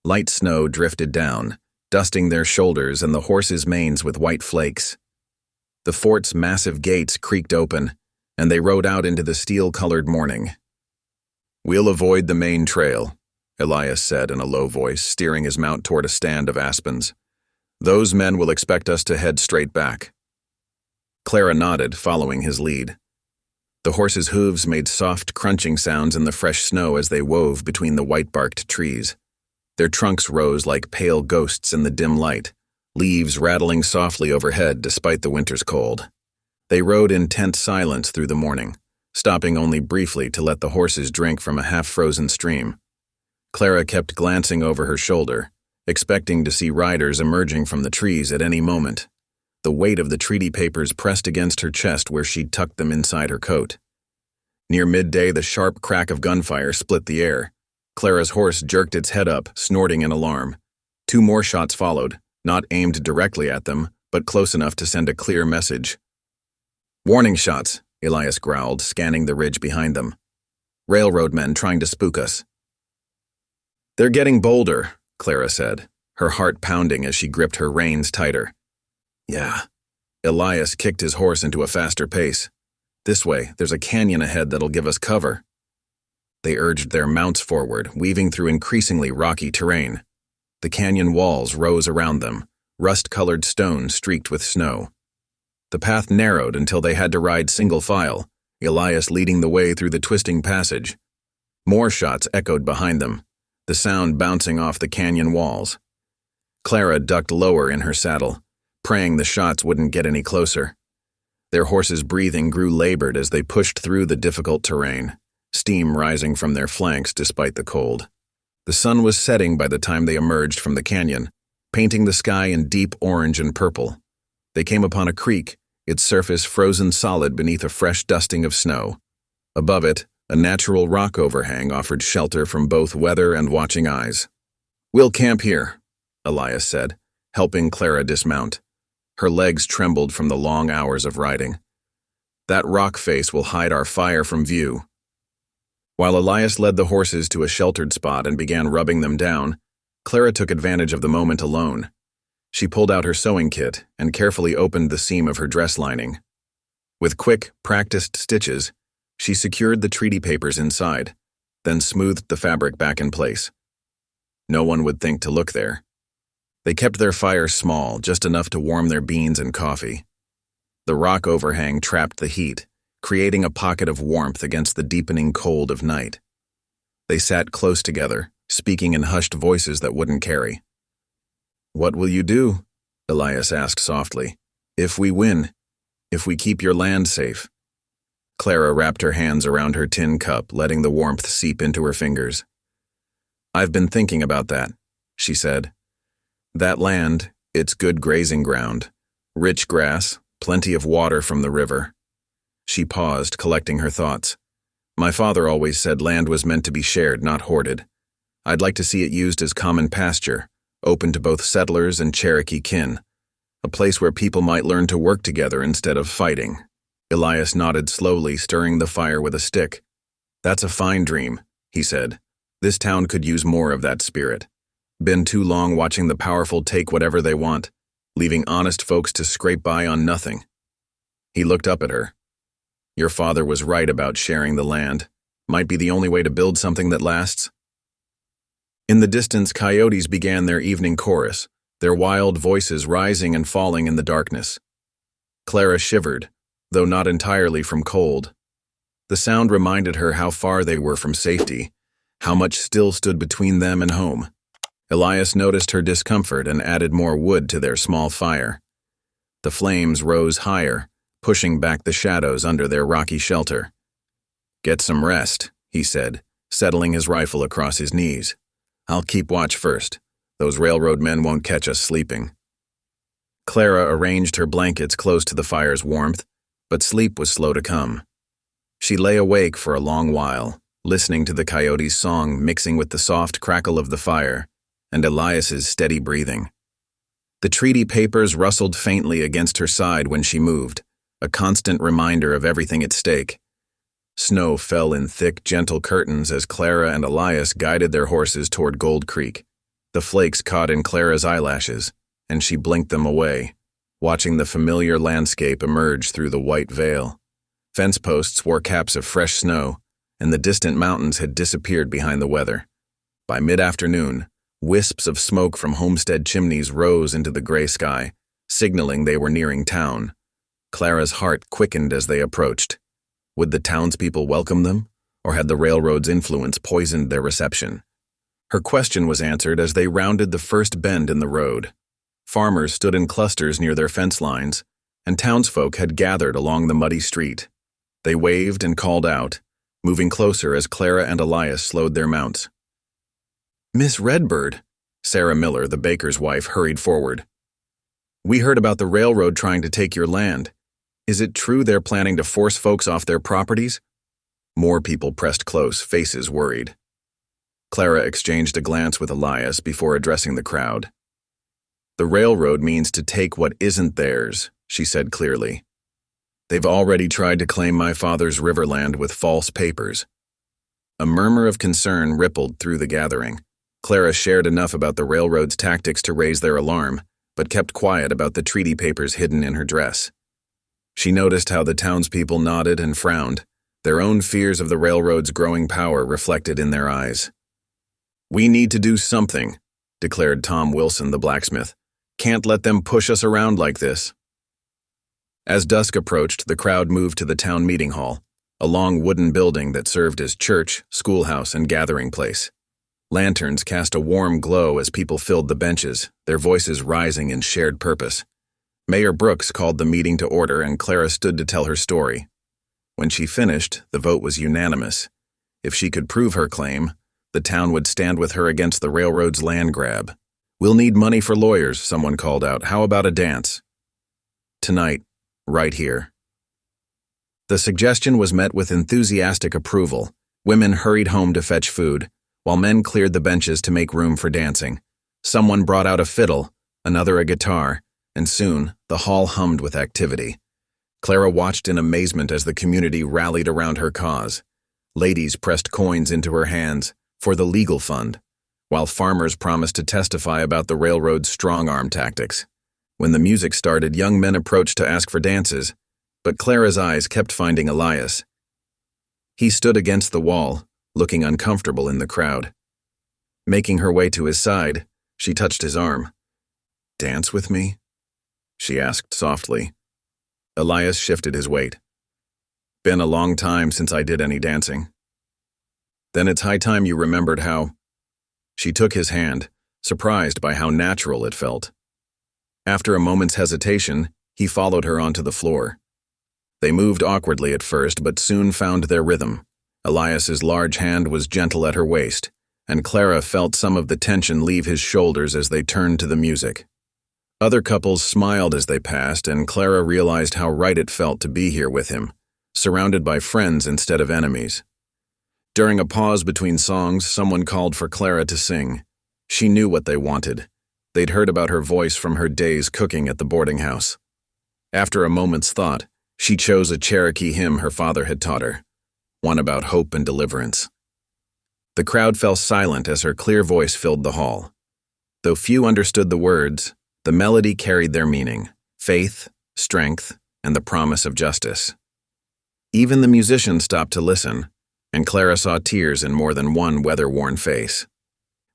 Light snow drifted down, dusting their shoulders and the horses' manes with white flakes. The fort's massive gates creaked open, and they rode out into the steel-colored morning. "We'll avoid the main trail," Elias said in a low voice, steering his mount toward a stand of aspens. "Those men will expect us to head straight back." Clara nodded, following his lead. The horses' hooves made soft, crunching sounds in the fresh snow as they wove between the white-barked trees. Their trunks rose like pale ghosts in the dim light, leaves rattling softly overhead despite the winter's cold. They rode in tense silence through the morning, stopping only briefly to let the horses drink from a half-frozen stream. Clara kept glancing over her shoulder, expecting to see riders emerging from the trees at any moment. The weight of the treaty papers pressed against her chest where she'd tucked them inside her coat. Near midday, the sharp crack of gunfire split the air. Clara's horse jerked its head up, snorting in alarm. 2 more shots followed, not aimed directly at them, but close enough to send a clear message. "Warning shots," Elias growled, scanning the ridge behind them. "Railroad men trying to spook us." "They're getting bolder," Clara said, her heart pounding as she gripped her reins tighter. "Yeah." Elias kicked his horse into a faster pace. "This way, there's a canyon ahead that'll give us cover." They urged their mounts forward, weaving through increasingly rocky terrain. The canyon walls rose around them, rust-colored stone streaked with snow. The path narrowed until they had to ride single file, Elias leading the way through the twisting passage. More shots echoed behind them, the sound bouncing off the canyon walls. Clara ducked lower in her saddle, praying the shots wouldn't get any closer. Their horses' breathing grew labored as they pushed through the difficult terrain, steam rising from their flanks despite the cold. The sun was setting by the time they emerged from the canyon, painting the sky in deep orange and purple. They came upon a creek, its surface frozen solid beneath a fresh dusting of snow. Above it, a natural rock overhang offered shelter from both weather and watching eyes. "We'll camp here," Elias said, helping Clara dismount. Her legs trembled from the long hours of riding. "That rock face will hide our fire from view." While Elias led the horses to a sheltered spot and began rubbing them down, Clara took advantage of the moment alone. She pulled out her sewing kit and carefully opened the seam of her dress lining. With quick, practiced stitches, She secured the treaty papers inside, then smoothed the fabric back in place. No one would think to look there. They kept their fire small, just enough to warm their beans and coffee. The rock overhang trapped the heat, creating a pocket of warmth against the deepening cold of night. They sat close together, speaking in hushed voices that wouldn't carry. "What will you do?" Elias asked softly. "If we win, if we keep your land safe." Clara wrapped her hands around her tin cup, letting the warmth seep into her fingers. "I've been thinking about that," she said. "That land, it's good grazing ground, rich grass, plenty of water from the river." She paused, collecting her thoughts. "My father always said land was meant to be shared, not hoarded. I'd like to see it used as common pasture, open to both settlers and Cherokee kin, a place where people might learn to work together instead of fighting." Elias nodded slowly, stirring the fire with a stick. "That's a fine dream," he said. "This town could use more of that spirit. Been too long watching the powerful take whatever they want, leaving honest folks to scrape by on nothing." He looked up at her. "Your father was right about sharing the land. Might be the only way to build something that lasts." In the distance, coyotes began their evening chorus, their wild voices rising and falling in the darkness. Clara shivered, though not entirely from cold. The sound reminded her how far they were from safety, how much still stood between them and home. Elias noticed her discomfort and added more wood to their small fire. The flames rose higher, pushing back the shadows under their rocky shelter. "Get some rest," he said, settling his rifle across his knees. "I'll keep watch first. Those railroad men won't catch us sleeping." Clara arranged her blankets close to the fire's warmth, but sleep was slow to come. She lay awake for a long while, listening to the coyote's song mixing with the soft crackle of the fire and Elias's steady breathing. The treaty papers rustled faintly against her side when she moved, a constant reminder of everything at stake. Snow fell in thick, gentle curtains as Clara and Elias guided their horses toward Gold Creek. The flakes caught in Clara's eyelashes, and she blinked them away, watching the familiar landscape emerge through the white veil. Fence posts wore caps of fresh snow, and the distant mountains had disappeared behind the weather. By mid-afternoon, wisps of smoke from homestead chimneys rose into the gray sky, signaling they were nearing town. Clara's heart quickened as they approached. Would the townspeople welcome them, or had the railroad's influence poisoned their reception? Her question was answered as they rounded the first bend in the road. Farmers stood in clusters near their fence lines, and townsfolk had gathered along the muddy street. They waved and called out, moving closer as Clara and Elias slowed their mounts. "Miss Redbird," Sarah Miller, the baker's wife, hurried forward. "We heard about the railroad trying to take your land. Is it true they're planning to force folks off their properties?" More people pressed close, faces worried. Clara exchanged a glance with Elias before addressing the crowd. "The railroad means to take what isn't theirs," she said clearly. "They've already tried to claim my father's riverland with false papers." A murmur of concern rippled through the gathering. Clara shared enough about the railroad's tactics to raise their alarm, but kept quiet about the treaty papers hidden in her dress. She noticed how the townspeople nodded and frowned, their own fears of the railroad's growing power reflected in their eyes. "We need to do something," declared Tom Wilson, the blacksmith. "Can't let them push us around like this." As dusk approached, the crowd moved to the town meeting hall, a long wooden building that served as church, schoolhouse, and gathering place. Lanterns cast a warm glow as people filled the benches, their voices rising in shared purpose. Mayor Brooks called the meeting to order, and Clara stood to tell her story. When she finished, the vote was unanimous. If she could prove her claim, the town would stand with her against the railroad's land grab. "We'll need money for lawyers," someone called out. "How about a dance?" "Tonight, right here." The suggestion was met with enthusiastic approval. Women hurried home to fetch food, while men cleared the benches to make room for dancing. Someone brought out a fiddle, another a guitar, and soon the hall hummed with activity. Clara watched in amazement as the community rallied around her cause. Ladies pressed coins into her hands for the legal fund, while farmers promised to testify about the railroad's strong-arm tactics. When the music started, young men approached to ask for dances, but Clara's eyes kept finding Elias. He stood against the wall, looking uncomfortable in the crowd. Making her way to his side, she touched his arm. "Dance with me?" she asked softly. Elias shifted his weight. "Been a long time since I did any dancing." "Then it's high time you remembered how—" She took his hand, surprised by how natural it felt. After a moment's hesitation, he followed her onto the floor. They moved awkwardly at first, but soon found their rhythm. Elias's large hand was gentle at her waist, and Clara felt some of the tension leave his shoulders as they turned to the music. Other couples smiled as they passed, and Clara realized how right it felt to be here with him, surrounded by friends instead of enemies. During a pause between songs, someone called for Clara to sing. She knew what they wanted. They'd heard about her voice from her days cooking at the boarding house. After a moment's thought, she chose a Cherokee hymn her father had taught her, one about hope and deliverance. The crowd fell silent as her clear voice filled the hall. Though few understood the words, the melody carried their meaning: faith, strength, and the promise of justice. Even the musicians stopped to listen, and Clara saw tears in more than one weather-worn face.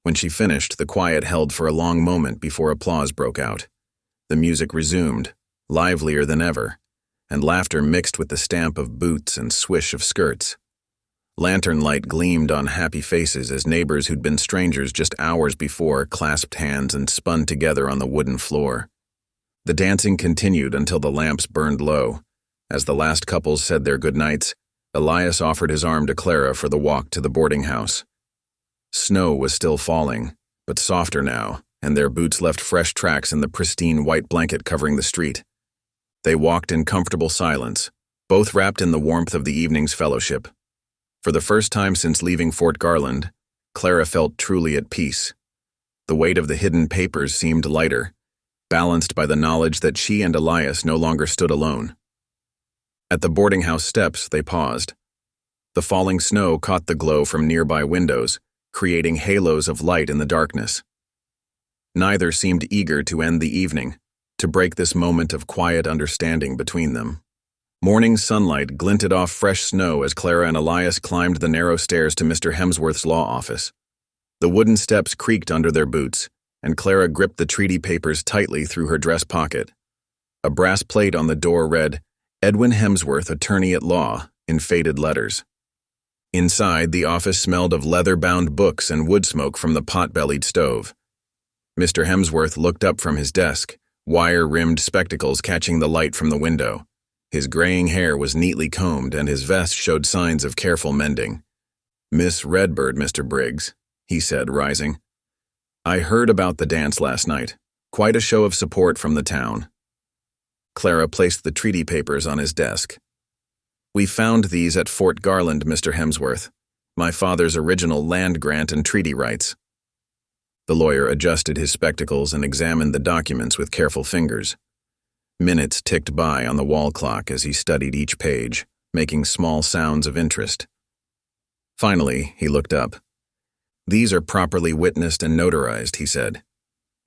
When she finished, the quiet held for a long moment before applause broke out. The music resumed, livelier than ever, and laughter mixed with the stamp of boots and swish of skirts. Lantern light gleamed on happy faces as neighbors who'd been strangers just hours before clasped hands and spun together on the wooden floor. The dancing continued until the lamps burned low. As the last couples said their goodnights, Elias offered his arm to Clara for the walk to the boarding house. Snow was still falling, but softer now, and their boots left fresh tracks in the pristine white blanket covering the street. They walked in comfortable silence, both wrapped in the warmth of the evening's fellowship. For the first time since leaving Fort Garland, Clara felt truly at peace. The weight of the hidden papers seemed lighter, balanced by the knowledge that she and Elias no longer stood alone. At the boarding house steps, they paused. The falling snow caught the glow from nearby windows, creating halos of light in the darkness. Neither seemed eager to end the evening, to break this moment of quiet understanding between them. Morning sunlight glinted off fresh snow as Clara and Elias climbed the narrow stairs to Mr. Hemsworth's law office. The wooden steps creaked under their boots, and Clara gripped the treaty papers tightly through her dress pocket. A brass plate on the door read, "Edwin Hemsworth, Attorney at Law," in faded letters. Inside, the office smelled of leather-bound books and wood smoke from the pot-bellied stove. Mr. Hemsworth looked up from his desk, wire-rimmed spectacles catching the light from the window. His graying hair was neatly combed, and his vest showed signs of careful mending. "Miss Redbird, Mr. Briggs," he said, rising. "I heard about the dance last night. Quite a show of support from the town." Clara placed the treaty papers on his desk. "We found these at Fort Garland, Mr. Hemsworth, my father's original land grant and treaty rights." The lawyer adjusted his spectacles and examined the documents with careful fingers. Minutes ticked by on the wall clock as he studied each page, making small sounds of interest. Finally, he looked up. "These are properly witnessed and notarized," he said.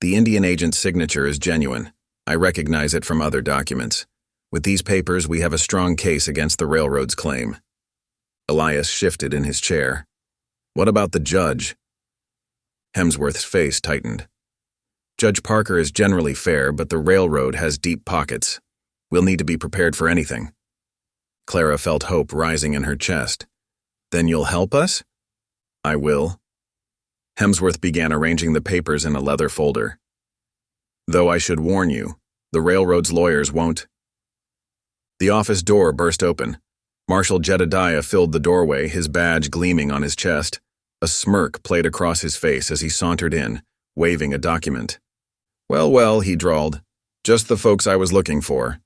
"The Indian agent's signature is genuine. I recognize it from other documents. With these papers, we have a strong case against the railroad's claim." Elias shifted in his chair. "What about the judge?" Hemsworth's face tightened. "Judge Parker is generally fair, but the railroad has deep pockets. We'll need to be prepared for anything." Clara felt hope rising in her chest. "Then you'll help us?" "I will." Hemsworth began arranging the papers in a leather folder. "Though I should warn you, the railroad's lawyers won't." The office door burst open. Marshal Jedediah filled the doorway, his badge gleaming on his chest. A smirk played across his face as he sauntered in, waving a document. Well, he drawled. "Just the folks I was looking for."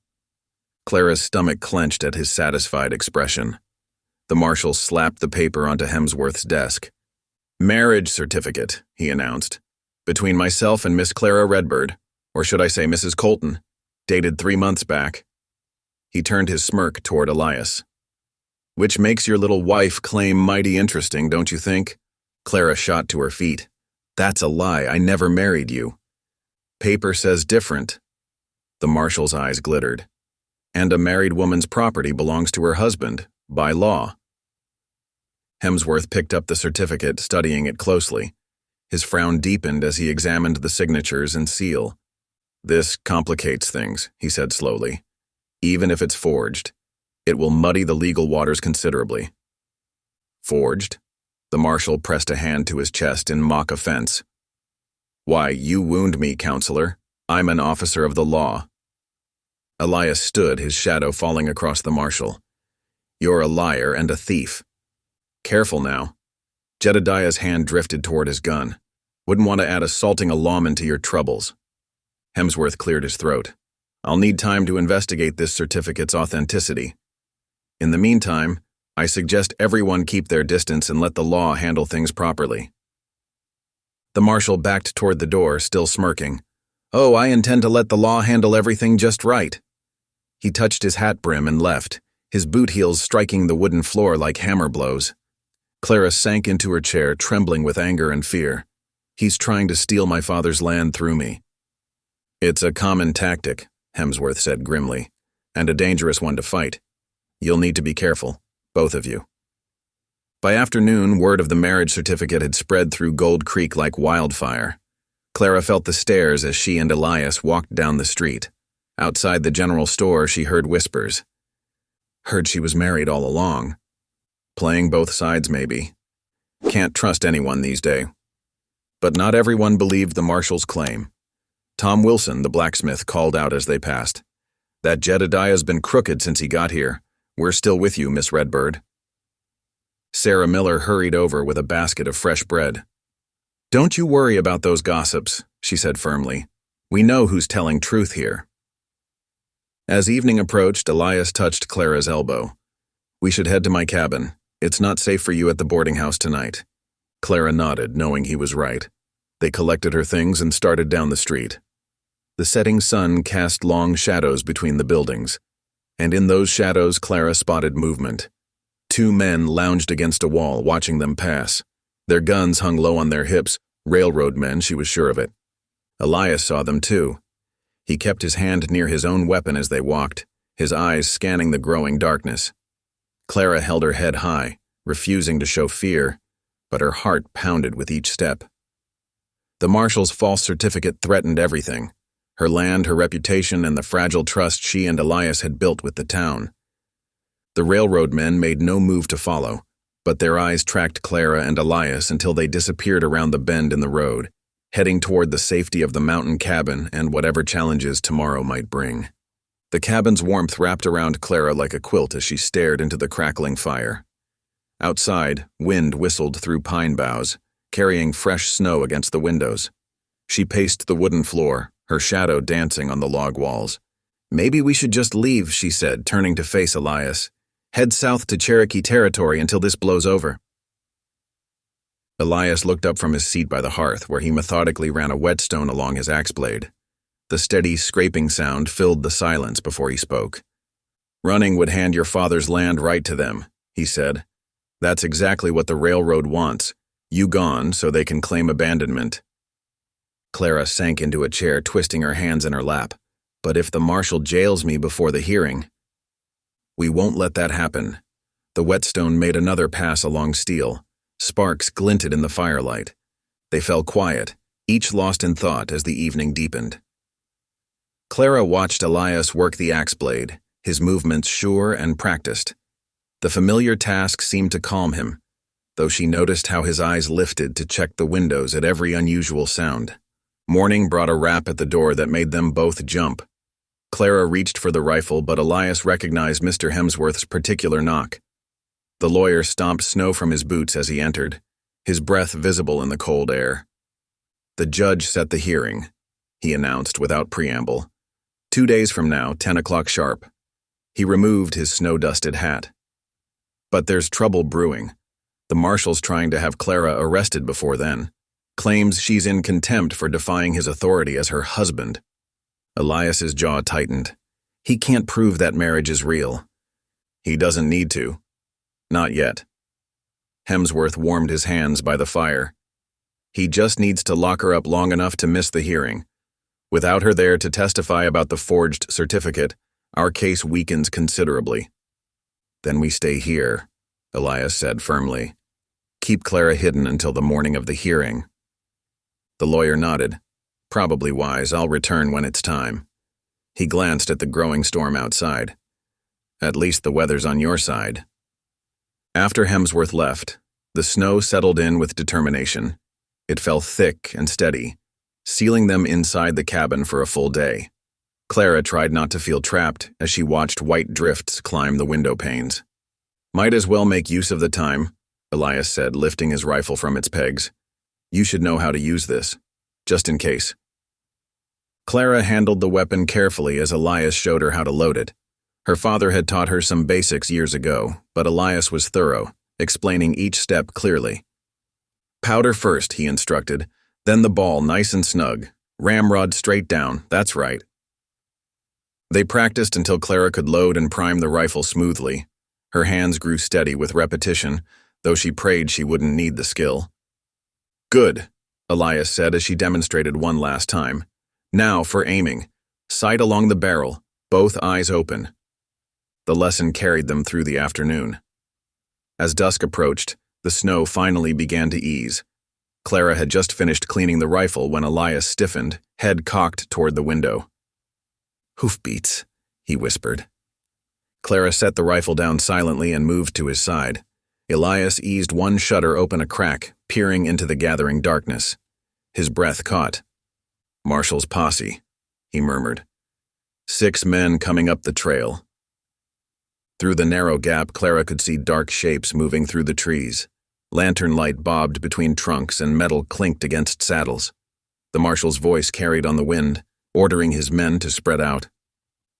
Clara's stomach clenched at his satisfied expression. The marshal slapped the paper onto Hemsworth's desk. "Marriage certificate," he announced. "Between myself and Miss Clara Redbird, or should I say Mrs. Colton, dated 3 months back." He turned his smirk toward Elias. "Which makes your little wife claim mighty interesting, don't you think?" Clara shot to her feet. "That's a lie. I never married you." "Paper says different." The marshal's eyes glittered. "And a married woman's property belongs to her husband, by law." Hemsworth picked up the certificate, studying it closely. His frown deepened as he examined the signatures and seal. "This complicates things," he said slowly. "Even if it's forged, it will muddy the legal waters considerably." "Forged?" The marshal pressed a hand to his chest in mock offense. "Why, you wound me, counselor. I'm an officer of the law." Elias stood, his shadow falling across the marshal. "You're a liar and a thief." "Careful now." Jedediah's hand drifted toward his gun. "Wouldn't want to add assaulting a lawman to your troubles." Hemsworth cleared his throat. "I'll need time to investigate this certificate's authenticity. In the meantime, I suggest everyone keep their distance and let the law handle things properly." The marshal backed toward the door, still smirking. "Oh, I intend to let the law handle everything just right." He touched his hat brim and left, his boot heels striking the wooden floor like hammer blows. Clara sank into her chair, trembling with anger and fear. "He's trying to steal my father's land through me." "It's a common tactic," Hemsworth said grimly, "and a dangerous one to fight. You'll need to be careful, both of you." By afternoon, word of the marriage certificate had spread through Gold Creek like wildfire. Clara felt the stares as she and Elias walked down the street. Outside the general store, she heard whispers. "Heard she was married all along. Playing both sides, maybe. Can't trust anyone these days." But not everyone believed the marshal's claim. Tom Wilson, the blacksmith, called out as they passed. "That Jedediah's been crooked since he got here. We're still with you, Miss Redbird." Sarah Miller hurried over with a basket of fresh bread. "Don't you worry about those gossips," she said firmly. "We know who's telling truth here." As evening approached, Elias touched Clara's elbow. "We should head to my cabin. It's not safe for you at the boarding house tonight." Clara nodded, knowing he was right. They collected her things and started down the street. The setting sun cast long shadows between the buildings, and in those shadows Clara spotted movement. Two men lounged against a wall, watching them pass. Their guns hung low on their hips, railroad men, she was sure of it. Elias saw them too. He kept his hand near his own weapon as they walked, his eyes scanning the growing darkness. Clara held her head high, refusing to show fear, but her heart pounded with each step. The marshal's false certificate threatened everything: her land, her reputation, and the fragile trust she and Elias had built with the town. The railroad men made no move to follow, but their eyes tracked Clara and Elias until they disappeared around the bend in the road, heading toward the safety of the mountain cabin and whatever challenges tomorrow might bring. The cabin's warmth wrapped around Clara like a quilt as she stared into the crackling fire. Outside, wind whistled through pine boughs, carrying fresh snow against the windows. She paced the wooden floor, her shadow dancing on the log walls. "Maybe we should just leave," she said, turning to face Elias. "Head south to Cherokee Territory until this blows over." Elias looked up from his seat by the hearth, where he methodically ran a whetstone along his axe blade. The steady, scraping sound filled the silence before he spoke. "Running would hand your father's land right to them," he said. "That's exactly what the railroad wants. You gone so they can claim abandonment." Clara sank into a chair, twisting her hands in her lap. "But if the marshal jails me before the hearing—" "We won't let that happen." The whetstone made another pass along steel. Sparks glinted in the firelight. They fell quiet, each lost in thought as the evening deepened. Clara watched Elias work the axe blade, his movements sure and practiced. The familiar task seemed to calm him, though she noticed how his eyes lifted to check the windows at every unusual sound. Morning brought a rap at the door that made them both jump. Clara reached for the rifle, but Elias recognized Mr. Hemsworth's particular knock. The lawyer stomped snow from his boots as he entered, his breath visible in the cold air. "The judge set the hearing," he announced without preamble. 2 days from now, 10 o'clock sharp." He removed his snow-dusted hat. "But there's trouble brewing. The marshal's trying to have Clara arrested before then. Claims she's in contempt for defying his authority as her husband." Elias's jaw tightened. He can't prove that marriage is real. He doesn't need to. Not yet. Hemsworth warmed his hands by the fire. He just needs to lock her up long enough to miss the hearing. Without her there to testify about the forged certificate, our case weakens considerably. "Then we stay here," Elias said firmly. Keep Clara hidden until the morning of the hearing. The lawyer nodded. Probably wise. I'll return when it's time. He glanced at the growing storm outside. At least the weather's on your side. After Hemsworth left, the snow settled in with determination. It fell thick and steady, sealing them inside the cabin for a full day. Clara tried not to feel trapped as she watched white drifts climb the window panes. Might as well make use of the time, Elias said, lifting his rifle from its pegs. You should know how to use this, just in case. Clara handled the weapon carefully as Elias showed her how to load it. Her father had taught her some basics years ago, but Elias was thorough, explaining each step clearly. Powder first, he instructed, then the ball nice and snug. Ramrod straight down, that's right. They practiced until Clara could load and prime the rifle smoothly. Her hands grew steady with repetition, though she prayed she wouldn't need the skill. Good, Elias said as she demonstrated one last time. Now for aiming. Sight along the barrel, both eyes open. The lesson carried them through the afternoon. As dusk approached, the snow finally began to ease. Clara had just finished cleaning the rifle when Elias stiffened, head cocked toward the window. Hoofbeats, he whispered. Clara set the rifle down silently and moved to his side. Elias eased one shutter open a crack, peering into the gathering darkness. His breath caught. Marshall's posse, he murmured. 6 men coming up the trail. Through the narrow gap, Clara could see dark shapes moving through the trees. Lantern light bobbed between trunks and metal clinked against saddles. The marshal's voice carried on the wind, ordering his men to spread out.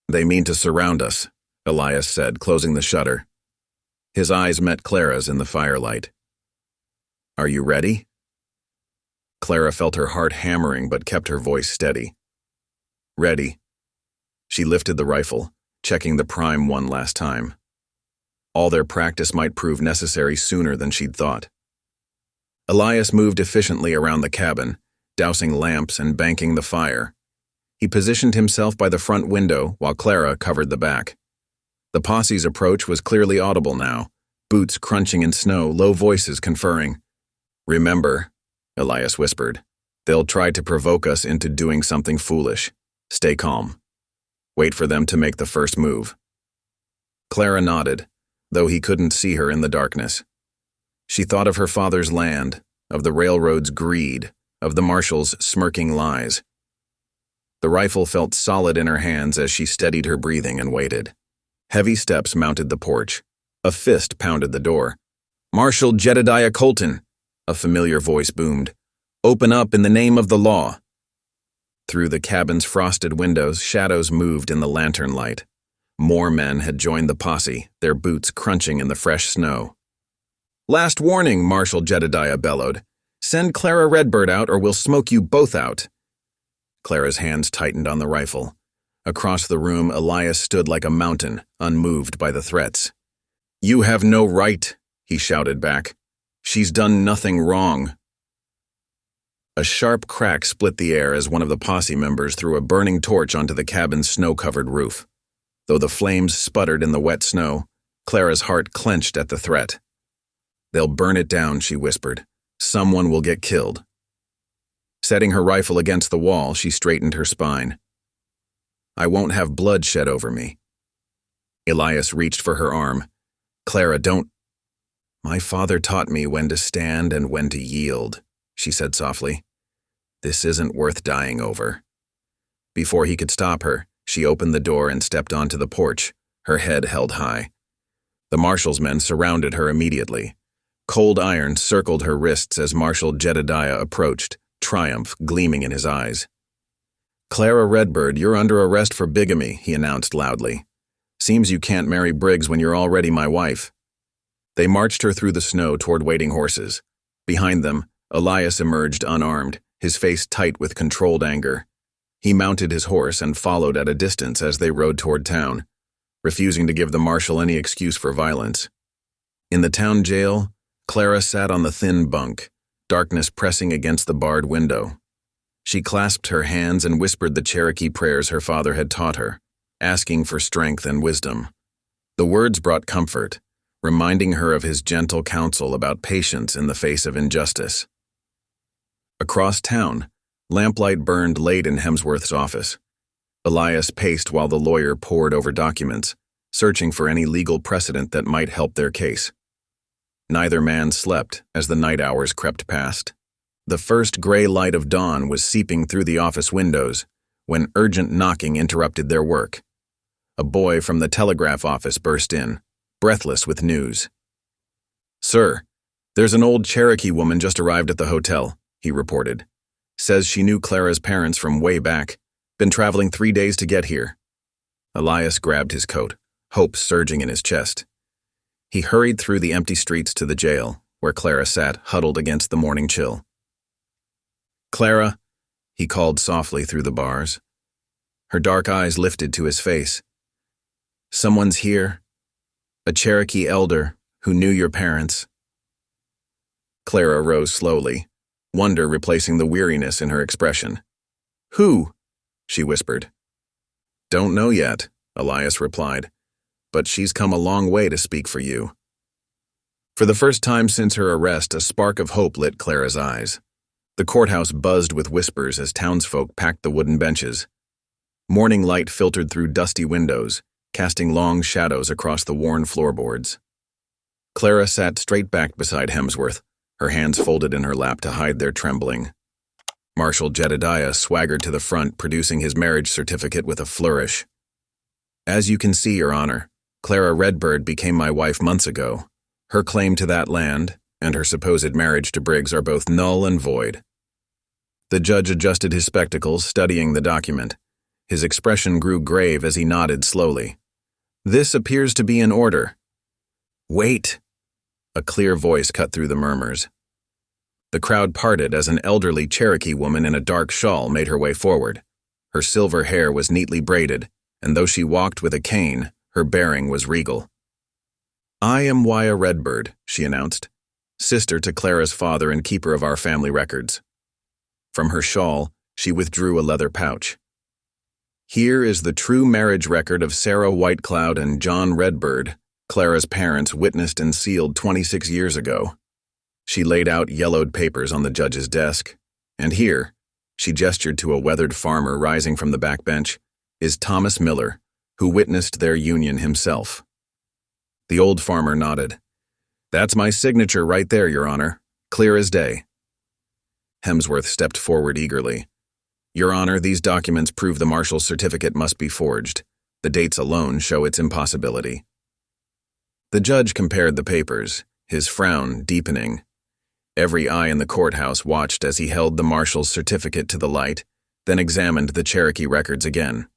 They mean to surround us, Elias said, closing the shutter. His eyes met Clara's in the firelight. Are you ready? Clara felt her heart hammering but kept her voice steady. Ready. She lifted the rifle, checking the prime one last time. All their practice might prove necessary sooner than she'd thought. Elias moved efficiently around the cabin, dousing lamps and banking the fire. He positioned himself by the front window while Clara covered the back. The posse's approach was clearly audible now, boots crunching in snow, low voices conferring. Remember, Elias whispered, they'll try to provoke us into doing something foolish. Stay calm. Wait for them to make the first move. Clara nodded, though he couldn't see her in the darkness. She thought of her father's land, of the railroad's greed, of the marshal's smirking lies. The rifle felt solid in her hands as she steadied her breathing and waited. Heavy steps mounted the porch. A fist pounded the door. Marshal Jedediah Colton, a familiar voice boomed. Open up in the name of the law. Through the cabin's frosted windows, shadows moved in the lantern light. More men had joined the posse, their boots crunching in the fresh snow. Last warning, Marshal Jedediah bellowed. Send Clara Redbird out or we'll smoke you both out. Clara's hands tightened on the rifle. Across the room, Elias stood like a mountain, unmoved by the threats. You have no right, he shouted back. She's done nothing wrong. A sharp crack split the air as one of the posse members threw a burning torch onto the cabin's snow-covered roof. Though the flames sputtered in the wet snow, Clara's heart clenched at the threat. They'll burn it down, she whispered. Someone will get killed. Setting her rifle against the wall, she straightened her spine. I won't have blood shed over me. Elias reached for her arm. Clara, don't. My father taught me when to stand and when to yield, she said softly. This isn't worth dying over. Before he could stop her, she opened the door and stepped onto the porch, her head held high. The marshal's men surrounded her immediately. Cold iron circled her wrists as Marshal Jedediah approached, triumph gleaming in his eyes. Clara Redbird, you're under arrest for bigamy, he announced loudly. Seems you can't marry Briggs when you're already my wife. They marched her through the snow toward waiting horses. Behind them, Elias emerged unarmed, his face tight with controlled anger. He mounted his horse and followed at a distance as they rode toward town, refusing to give the marshal any excuse for violence. In the town jail, Clara sat on the thin bunk, darkness pressing against the barred window. She clasped her hands and whispered the Cherokee prayers her father had taught her, asking for strength and wisdom. The words brought comfort, reminding her of his gentle counsel about patience in the face of injustice. Across town, lamplight burned late in Hemsworth's office. Elias paced while the lawyer pored over documents, searching for any legal precedent that might help their case. Neither man slept as the night hours crept past. The first gray light of dawn was seeping through the office windows when urgent knocking interrupted their work. A boy from the telegraph office burst in, breathless with news. "Sir, there's an old Cherokee woman just arrived at the hotel," he reported. "Says she knew Clara's parents from way back. Been traveling 3 days to get here." Elias grabbed his coat, hope surging in his chest. He hurried through the empty streets to the jail, where Clara sat, huddled against the morning chill. "Clara," he called softly through the bars. Her dark eyes lifted to his face. "Someone's here. A Cherokee elder who knew your parents." Clara rose slowly, wonder replacing the weariness in her expression. "Who?" she whispered. "Don't know yet," Elias replied, "but she's come a long way to speak for you." For the first time since her arrest, a spark of hope lit Clara's eyes. The courthouse buzzed with whispers as townsfolk packed the wooden benches. Morning light filtered through dusty windows, casting long shadows across the worn floorboards. Clara sat straight-backed beside Hemsworth, her hands folded in her lap to hide their trembling. Marshal Jedediah swaggered to the front, producing his marriage certificate with a flourish. "As you can see, Your Honor, Clara Redbird became my wife months ago. Her claim to that land and her supposed marriage to Briggs are both null and void." The judge adjusted his spectacles, studying the document. His expression grew grave as he nodded slowly. "This appears to be in order." "Wait!" A clear voice cut through the murmurs. The crowd parted as an elderly Cherokee woman in a dark shawl made her way forward. Her silver hair was neatly braided, and though she walked with a cane, her bearing was regal. "I am Waya Redbird," she announced, "sister to Clara's father and keeper of our family records." From her shawl, she withdrew a leather pouch. "Here is the true marriage record of Sarah Whitecloud and John Redbird, Clara's parents witnessed and sealed 26 years ago." She laid out yellowed papers on the judge's desk. "And here," she gestured to a weathered farmer rising from the back bench, "is Thomas Miller, who witnessed their union himself." The old farmer nodded. "That's my signature right there, Your Honor. Clear as day." Hemsworth stepped forward eagerly. "Your Honor, these documents prove the marshal's certificate must be forged. The dates alone show its impossibility." The judge compared the papers, his frown deepening. Every eye in the courthouse watched as he held the marshal's certificate to the light, then examined the Cherokee records again.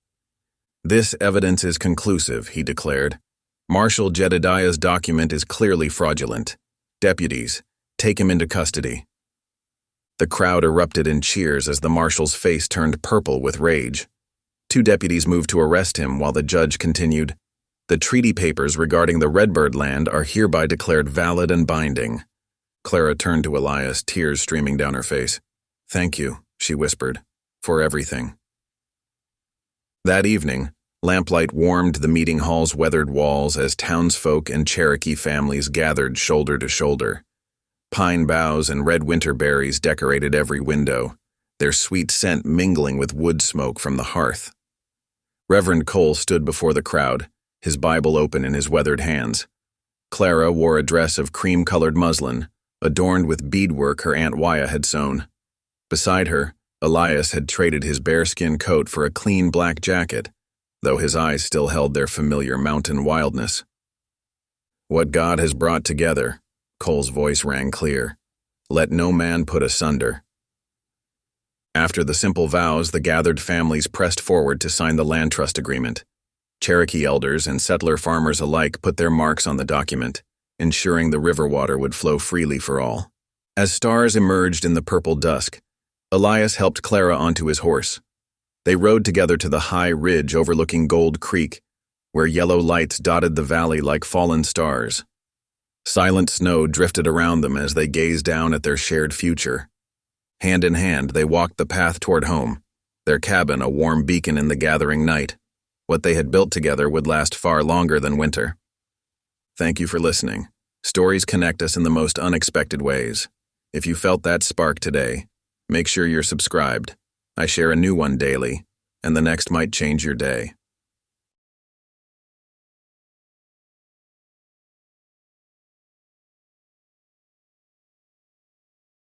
"This evidence is conclusive," he declared. "Marshal Jedediah's document is clearly fraudulent. Deputies, take him into custody." The crowd erupted in cheers as the marshal's face turned purple with rage. 2 deputies moved to arrest him while the judge continued, "The treaty papers regarding the Redbird land are hereby declared valid and binding." Clara turned to Elias, tears streaming down her face. "Thank you," she whispered, "for everything." That evening, lamplight warmed the meeting hall's weathered walls as townsfolk and Cherokee families gathered shoulder to shoulder. Pine boughs and red winter berries decorated every window, their sweet scent mingling with wood smoke from the hearth. Reverend Cole stood before the crowd, his Bible open in his weathered hands. Clara wore a dress of cream-colored muslin, adorned with beadwork her Aunt Waya had sewn. Beside her, Elias had traded his bearskin coat for a clean black jacket, though his eyes still held their familiar mountain wildness. "What God has brought together," Cole's voice rang clear, "let no man put asunder." After the simple vows, the gathered families pressed forward to sign the land trust agreement. Cherokee elders and settler farmers alike put their marks on the document, ensuring the river water would flow freely for all. As stars emerged in the purple dusk, Elias helped Clara onto his horse. They rode together to the high ridge overlooking Gold Creek, where yellow lights dotted the valley like fallen stars. Silent snow drifted around them as they gazed down at their shared future. Hand in hand, they walked the path toward home, their cabin a warm beacon in the gathering night. What they had built together would last far longer than winter. Thank you for listening. Stories connect us in the most unexpected ways. If you felt that spark today, make sure you're subscribed. I share a new one daily, and the next might change your day.